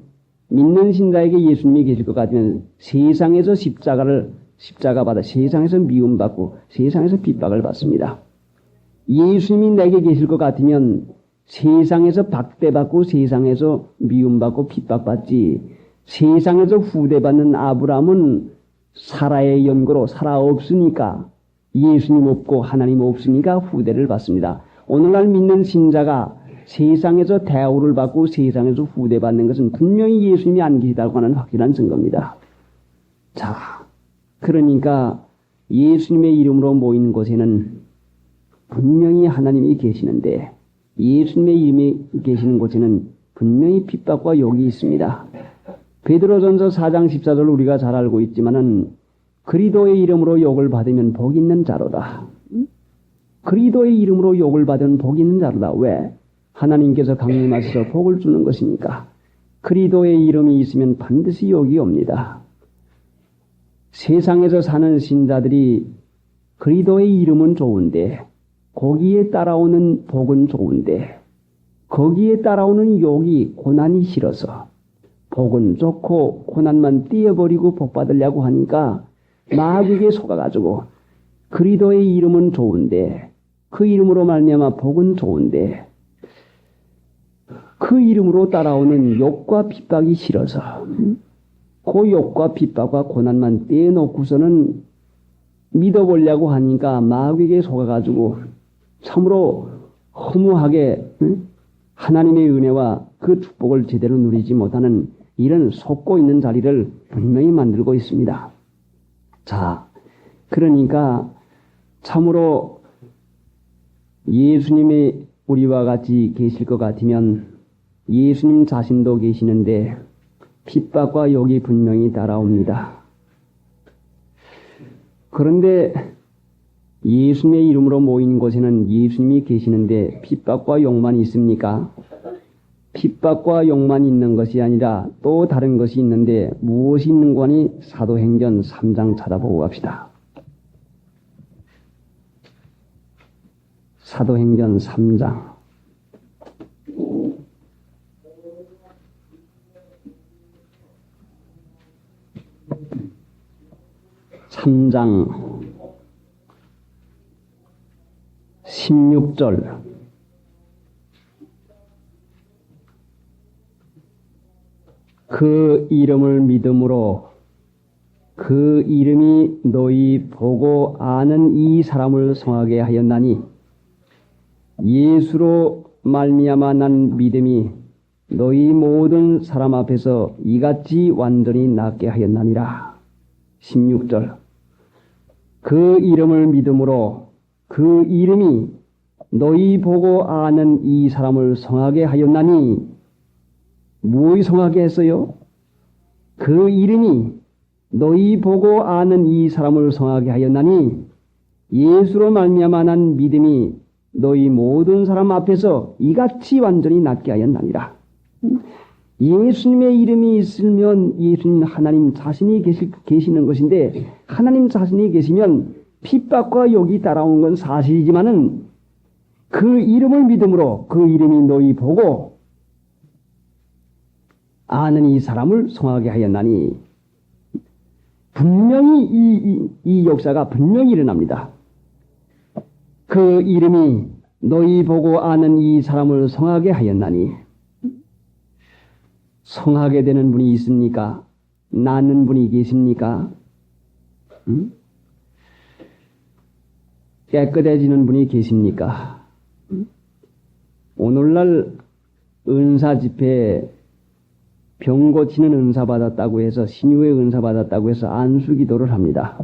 세상에서 십자가 받아 세상에서 미움받고 세상에서 핍박을 받습니다. 예수님이 내게 계실 것 같으면 세상에서 박대받고 세상에서 미움받고 핍박받지 세상에서 후대받는 아브라함은 사라의 연고로 사라 없으니까 예수님 없고 하나님 없으니까 후대를 받습니다. 오늘날 믿는 신자가 세상에서 대우를 받고 세상에서 후대받는 것은 분명히 예수님이 안 계시다고 하는 확실한 증거입니다. 자, 그러니까 예수님의 이름으로 모인 곳에는 분명히 하나님이 계시는데 예수님의 이름이 계시는 곳에는 분명히 핍박과 욕이 있습니다. 베드로전서 4장 14절 우리가 잘 알고 있지만은 그리스도의 이름으로 욕을 받으면 복 있는 자로다. 그리스도의 이름으로 욕을 받으면 복 있는 자로다. 왜? 하나님께서 강림하셔서 복을 주는 것이니까. 그리스도의 이름이 있으면 반드시 욕이 옵니다. 세상에서 사는 신자들이 그리스도의 이름은 좋은데 거기에 따라오는 복은 좋은데 거기에 따라오는 욕이 고난이 싫어서 복은 좋고 고난만 띄어버리고 복 받으려고 하니까 마귀에게 속아가지고 그리스도의 이름은 좋은데 그 이름으로 말미암아 복은 좋은데 그 이름으로 따라오는 욕과 핍박이 싫어서 그 욕과 핍박과 고난만 떼어놓고서는 믿어보려고 하니까 마귀에게 속아가지고 참으로 허무하게 하나님의 은혜와 그 축복을 제대로 누리지 못하는 이런 속고 있는 자리를 분명히 만들고 있습니다. 자, 그러니까 참으로 예수님이 우리와 같이 계실 것 같으면 예수님 자신도 계시는데 핍박과 욕이 분명히 따라옵니다. 그런데 예수님의 이름으로 모인 곳에는 예수님이 계시는데 핍박과 욕만 있습니까? 핍박과 욕만 있는 것이 아니라 또 다른 것이 있는데 무엇이 있는 거니? 사도행전 3장 찾아보고 갑시다. 사도행전 3장. (3장) 16절. 그 이름을 믿음으로 그 이름이 너희 보고 아는 이 사람을 성하게 하였나니 예수로 말미암아 난 믿음이 너희 모든 사람 앞에서 이같이 완전히 낫게 하였나니라. 16절. 그 이름을 믿음으로 그 이름이 너희 보고 아는 이 사람을 성하게 하였나니 무엇이 성하게 했어요? 그 이름이 너희 보고 아는 이 사람을 성하게 하였나니 예수로 말미암아 난 믿음이 너희 모든 사람 앞에서 이같이 완전히 낫게 하였나니라. 예수님의 이름이 있으면 예수님 하나님 자신이 계시는 것인데 하나님 자신이 계시면 핍박과 욕이 따라온 건 사실이지만은 그 이름을 믿음으로 그 이름이 너희 보고 아는 이 사람을 성하게 하였나니 분명히 이 역사가 분명히 일어납니다. 그 이름이 너희 보고 아는 이 사람을 성하게 하였나니 성하게 되는 분이 있습니까? 낳는 분이 계십니까? 깨끗해지는 분이 계십니까? 오늘날 은사 집회에 병 고치는 은사 받았다고 해서 신유의 은사 받았다고 해서 안수기도를 합니다.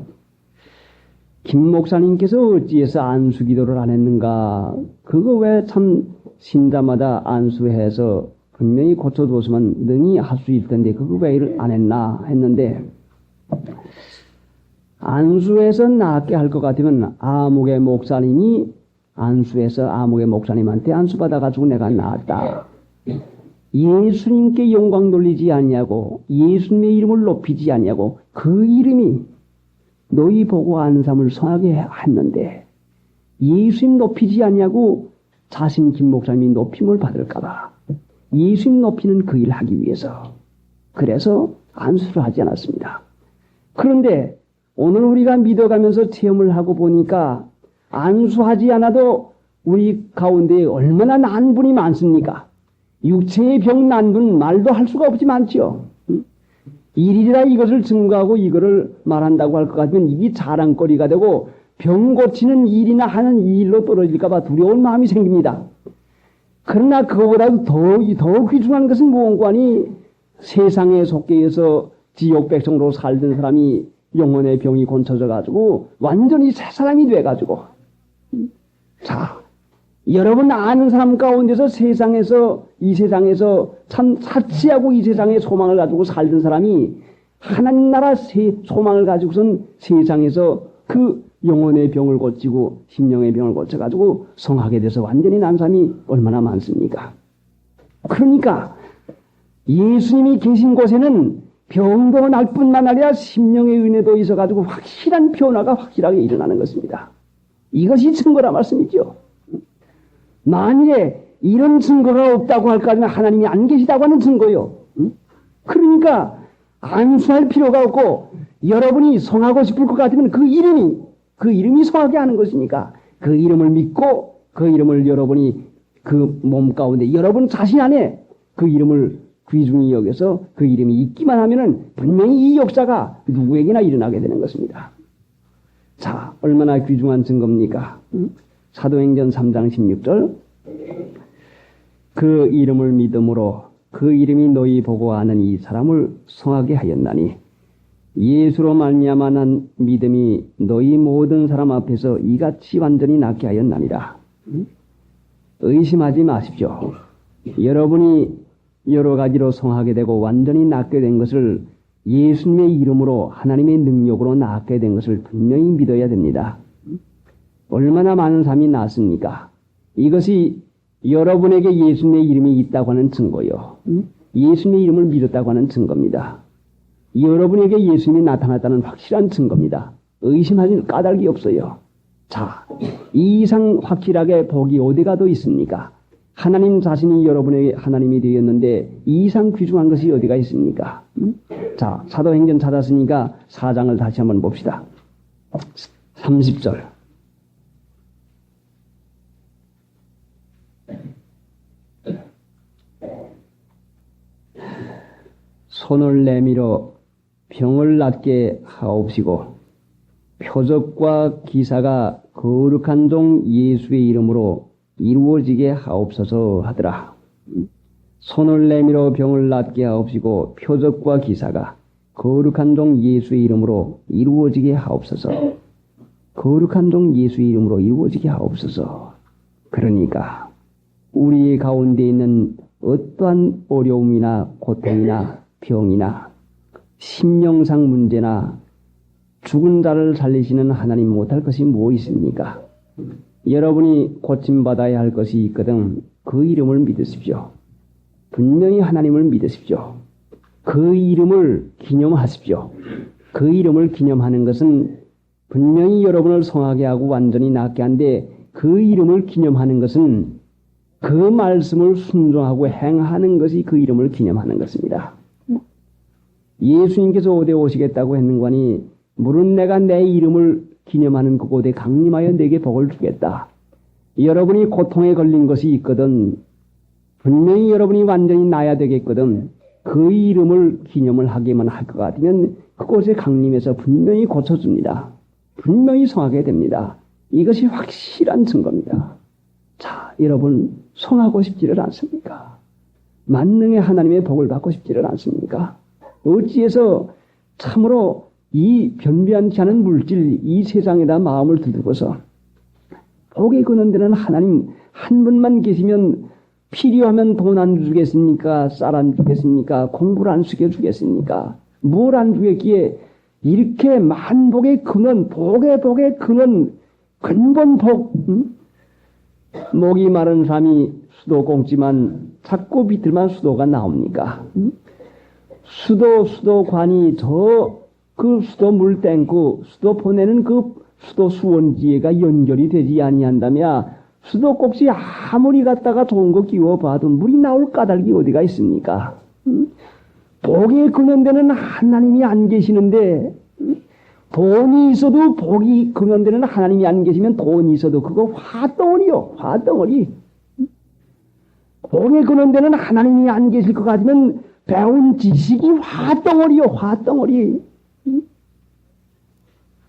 김 목사님께서 어찌해서 안수기도를 안 했는가? 그거 왜 참 신자마다 안수해서 분명히 고쳐줬으면 능히 할 수 있을 텐데 그거 왜 안 했나 했는데 안수해서 낫게 할 것 같으면 아목의 목사님이 안수해서 아목의 목사님한테 안수받아가지고 내가 나았다. 예수님께 영광 돌리지 아니하고 예수님의 이름을 높이지 아니하고 그 이름이 너희 보고 아는 사람을 성하게 했는데 예수님 높이지 아니하고 자신 김 목사님이 높임을 받을까봐 예수님 높이는 그 일을 하기 위해서 그래서 안수를 하지 않았습니다. 그런데 오늘 우리가 믿어가면서 체험을 하고 보니까 안수하지 않아도 우리 가운데 얼마나 난 분이 많습니까? 육체의 병 난 분 말도 할 수가 없지 많죠. 일일이라 이것을 증거하고 이거를 말한다고 할 것 같으면 이게 자랑거리가 되고 병 고치는 일이나 하는 일로 떨어질까봐 두려운 마음이 생깁니다. 그러나 그거보다도 더 귀중한 것은 무언가니 세상에 속해서 지옥 백성으로 살던 사람이 영혼의 병이 고쳐져 가지고 완전히 새 사람이 돼 가지고 자, 여러분 아는 사람 가운데서 이 세상에서 참 사치하고 이 세상에 소망을 가지고 살던 사람이 하나님 나라 소망을 가지고선 세상에서 그 영혼의 병을 고치고 심령의 병을 고쳐가지고 성하게 돼서 완전히 난 사람이 얼마나 많습니까? 그러니까 예수님이 계신 곳에는 병도 날 뿐만 아니라 심령의 은혜도 있어가지고 확실한 변화가 확실하게 일어나는 것입니다. 이것이 증거라 말씀이죠. 만일에 이런 증거가 없다고 할까 하면 하나님이 안 계시다고 하는 증거요. 그러니까 안수할 필요가 없고 여러분이 성하고 싶을 것 같으면 그 이름이 성하게 하는 것이니까 그 이름을 믿고 그 이름을 여러분이 그 몸 가운데 여러분 자신 안에 그 이름을 귀중히 여겨서 그 이름이 있기만 하면은 분명히 이 역사가 누구에게나 일어나게 되는 것입니다. 자, 얼마나 귀중한 증거입니까? 사도행전 3장 16절 그 이름을 믿음으로 그 이름이 너희 보고 아는 이 사람을 성하게 하였나니 예수로 말미암아 난 믿음이 너희 모든 사람 앞에서 이같이 완전히 낫게 하였나니라. 의심하지 마십시오. 여러분이 여러 가지로 성하게 되고 완전히 낫게 된 것을 예수님의 이름으로 하나님의 능력으로 낫게 된 것을 분명히 믿어야 됩니다. 얼마나 많은 사람이 낫습니까? 이것이 여러분에게 예수님의 이름이 있다고 하는 증거요. 예수님의 이름을 믿었다고 하는 증거입니다. 여러분에게 예수님이 나타났다는 확실한 증거입니다. 의심하는 까닭이 없어요. 자, 이 이상 확실하게 복이 어디가 더 있습니까? 하나님 자신이 여러분에게 하나님이 되었는데 이 이상 귀중한 것이 어디가 있습니까? 자, 사도행전 찾았으니까 4장을 다시 한번 봅시다. 30절. 손을 내밀어 병을 낫게 하옵시고 표적과 기사가 거룩한 종 예수의 이름으로 이루어지게 하옵소서 하더라. 손을 내밀어 병을 낫게 하옵시고 표적과 기사가 거룩한 종 예수의 이름으로 이루어지게 하옵소서. 거룩한 종 예수의 이름으로 이루어지게 하옵소서. 그러니까 우리 가운데 있는 어떠한 어려움이나 고통이나 병이나 심령상 문제나 죽은 자를 살리시는 하나님 못할 것이 뭐 있습니까? 여러분이 고침받아야 할 것이 있거든 그 이름을 믿으십시오. 분명히 하나님을 믿으십시오. 그 이름을 기념하십시오. 그 이름을 기념하는 것은 분명히 여러분을 성하게 하고 완전히 낫게 한데 그 이름을 기념하는 것은 그 말씀을 순종하고 행하는 것이 그 이름을 기념하는 것입니다. 예수님께서 어디 오시겠다고 했는가니 물은 내가 내 이름을 기념하는 그곳에 강림하여 내게 복을 주겠다. 여러분이 고통에 걸린 것이 있거든 분명히 여러분이 완전히 나야 되겠거든 그 이름을 기념을 하기만 할 것 같으면 그곳에 강림해서 분명히 고쳐줍니다. 분명히 성하게 됩니다. 이것이 확실한 증거입니다. 자, 여러분 성하고 싶지를 않습니까? 만능의 하나님의 복을 받고 싶지를 않습니까? 어찌해서 참으로 이 변비한치 않은 물질 이 세상에다 마음을 두고서 복에 거는 데는 하나님 한 분만 계시면 필요하면 돈 안 주겠습니까? 쌀 안 주겠습니까? 공부를 안 시켜주겠습니까? 뭘 안 주겠기에 이렇게 만복의 근원 복의 근원 근본 복 목이 마른 사람이 수도 공지만 자꾸 비틀만 수도가 나옵니까? 수도관이 그 수도 물 땡고 수도 보내는 그 수도 수원지에가 연결이 되지 아니한다면 수도 꼭지 아무리 갖다가 좋은 거 끼워봐도 물이 나올 까닭이 어디가 있습니까? 복이 근원되는 하나님이 안 계시는데 돈이 있어도 복이 근원되는 하나님이 안 계시면 돈이 있어도 그거 화덩어리요. 화덩어리. 복이 근원되는 하나님이 안 계실 것 같으면 배운 지식이 화덩어리요. 화덩어리.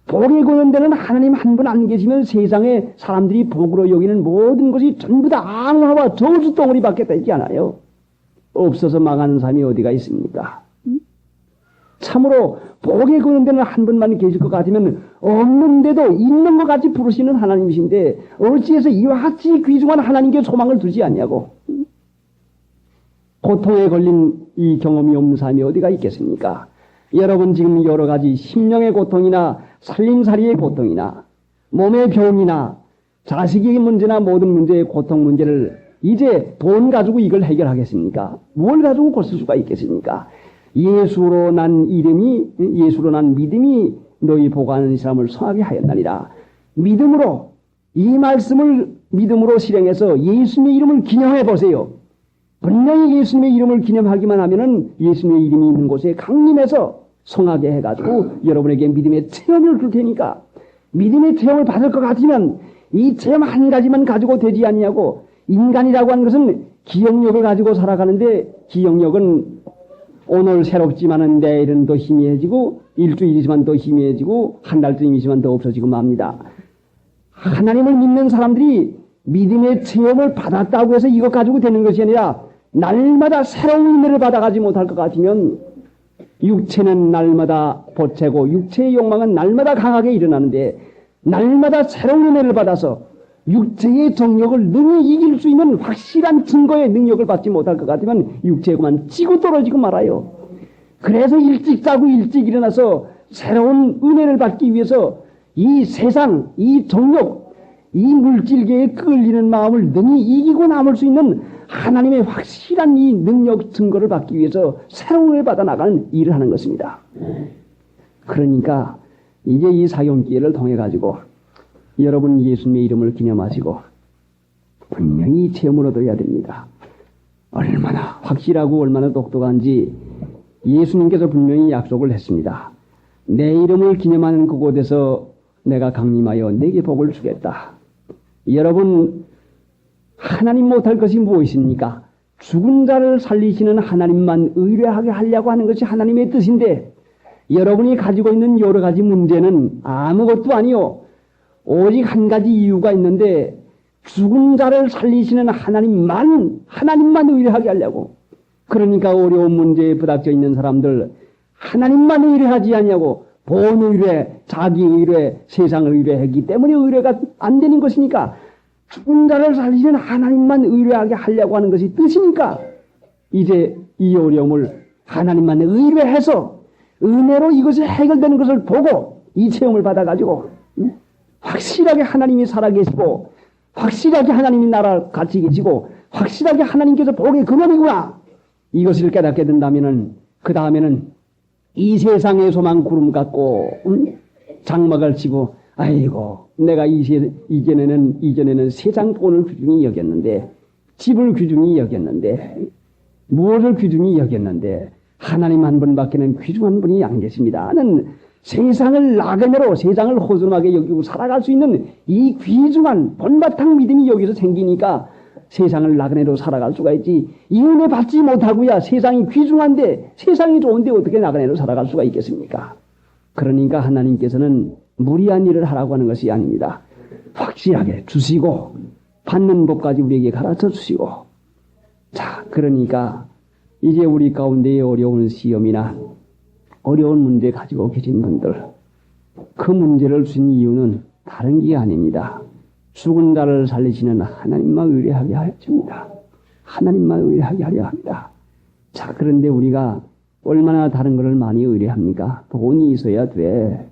복에 근원되는 하나님 한 분 안 계시면 세상에 사람들이 복으로 여기는 모든 것이 전부 다 악마와 저주 덩어리밖에 되지 않아요. 없어서 망하는 사람이 어디가 있습니까? 참으로 복에 거는 데는 한 분만 계실 것 같으면 없는데도 있는 것 같이 부르시는 하나님이신데 어찌해서 이와 같이 귀중한 하나님께 소망을 두지 않냐고. 고통에 걸린 이 경험이 없는 사람이 어디가 있겠습니까? 여러분 지금 여러 가지 심령의 고통이나 살림살이의 고통이나 몸의 병이나 자식의 문제나 모든 문제의 고통 문제를 이제 돈 가지고 이걸 해결하겠습니까? 뭘 가지고 고칠 수가 있겠습니까? 예수로 난 이름이, 예수로 난 믿음이 너희 보고하는 사람을 성하게 하였나니라. 믿음으로, 이 말씀을 믿음으로 실행해서 예수님의 이름을 기념해 보세요. 분명히 예수님의 이름을 기념하기만 하면은 예수님의 이름이 있는 곳에 강림해서 성하게 해가지고 여러분에게 믿음의 체험을 줄 테니까 믿음의 체험을 받을 것 같으면 이 체험 한 가지만 가지고 되지 않냐고. 인간이라고 하는 것은 기억력을 가지고 살아가는데 기억력은 오늘 새롭지만은 내일은 더 희미해지고 일주일이지만 더 희미해지고 한 달쯤이지만 더 없어지고 맙니다. 하나님을 믿는 사람들이 믿음의 체험을 받았다고 해서 이것 가지고 되는 것이 아니라 날마다 새로운 은혜를 받아가지 못할 것 같으면 육체는 날마다 보채고 육체의 욕망은 날마다 강하게 일어나는데 날마다 새로운 은혜를 받아서 육체의 정력을 능히 이길 수 있는 확실한 증거의 능력을 받지 못할 것 같으면 육체에 그만 찌고 떨어지고 말아요. 그래서 일찍 자고 일찍 일어나서 새로운 은혜를 받기 위해서 이 세상, 이 정력, 이 물질계에 끌리는 마음을 능히 이기고 남을 수 있는 하나님의 확실한 이 능력 증거를 받기 위해서 새로운 은혜를 받아 나가는 일을 하는 것입니다. 그러니까 이제 이 사경기회를 통해 가지고 여러분 예수님의 이름을 기념하시고 분명히 체험을 얻어야 됩니다. 얼마나 확실하고 얼마나 똑똑한지 예수님께서 분명히 약속을 했습니다. 내 이름을 기념하는 그곳에서 내가 강림하여 내게 복을 주겠다. 여러분 하나님 못할 것이 무엇입니까? 죽은 자를 살리시는 하나님만 의뢰하게 하려고 하는 것이 하나님의 뜻인데 여러분이 가지고 있는 여러 가지 문제는 아무것도 아니요. 오직 한 가지 이유가 있는데 죽은 자를 살리시는 하나님만 의뢰하게 하려고. 그러니까 어려운 문제에 부닥쳐 있는 사람들 하나님만 의뢰하지 않냐고. 본 의뢰, 자기 의뢰, 세상을 의뢰하기 때문에 의뢰가 안 되는 것이니까 죽은 자를 살리시는 하나님만 의뢰하게 하려고 하는 것이 뜻이니까 이제 이 어려움을 하나님만 의뢰해서 은혜로 이것이 해결되는 것을 보고 이 체험을 받아가지고 확실하게 하나님이 살아계시고 확실하게 하나님이 나라 같이 계시고 확실하게 하나님께서 복의 근원이구나 이것을 깨닫게 된다면은 그 다음에는 이 세상의 소망 구름 같고 장막을 치고 아이고 내가 이전에는 세상 돈을 귀중히 여겼는데 집을 귀중히 여겼는데 무엇을 귀중히 여겼는데 하나님 한 분밖에는 귀중한 분이 안 계십니다. 나는 세상을 나그네로 세상을 허술하게 여기고 살아갈 수 있는 이 귀중한 본바탕 믿음이 여기서 생기니까 세상을 나그네로 살아갈 수가 있지. 이 은혜 받지 못하고야 세상이 귀중한데 세상이 좋은데 어떻게 나그네로 살아갈 수가 있겠습니까? 그러니까 하나님께서는 무리한 일을 하라고 하는 것이 아닙니다. 확실하게 주시고 받는 법까지 우리에게 가르쳐 주시고 자 그러니까 이제 우리 가운데에 어려운 시험이나 어려운 문제 가지고 계신 분들 그 문제를 주신 이유는 다른 게 아닙니다. 죽은 자를 살리시는 하나님만 의뢰하게 하려 합니다. 하나님만 의뢰하게 하려 합니다. 자 그런데 우리가 얼마나 다른 것을 많이 의뢰합니까? 돈이 있어야 돼.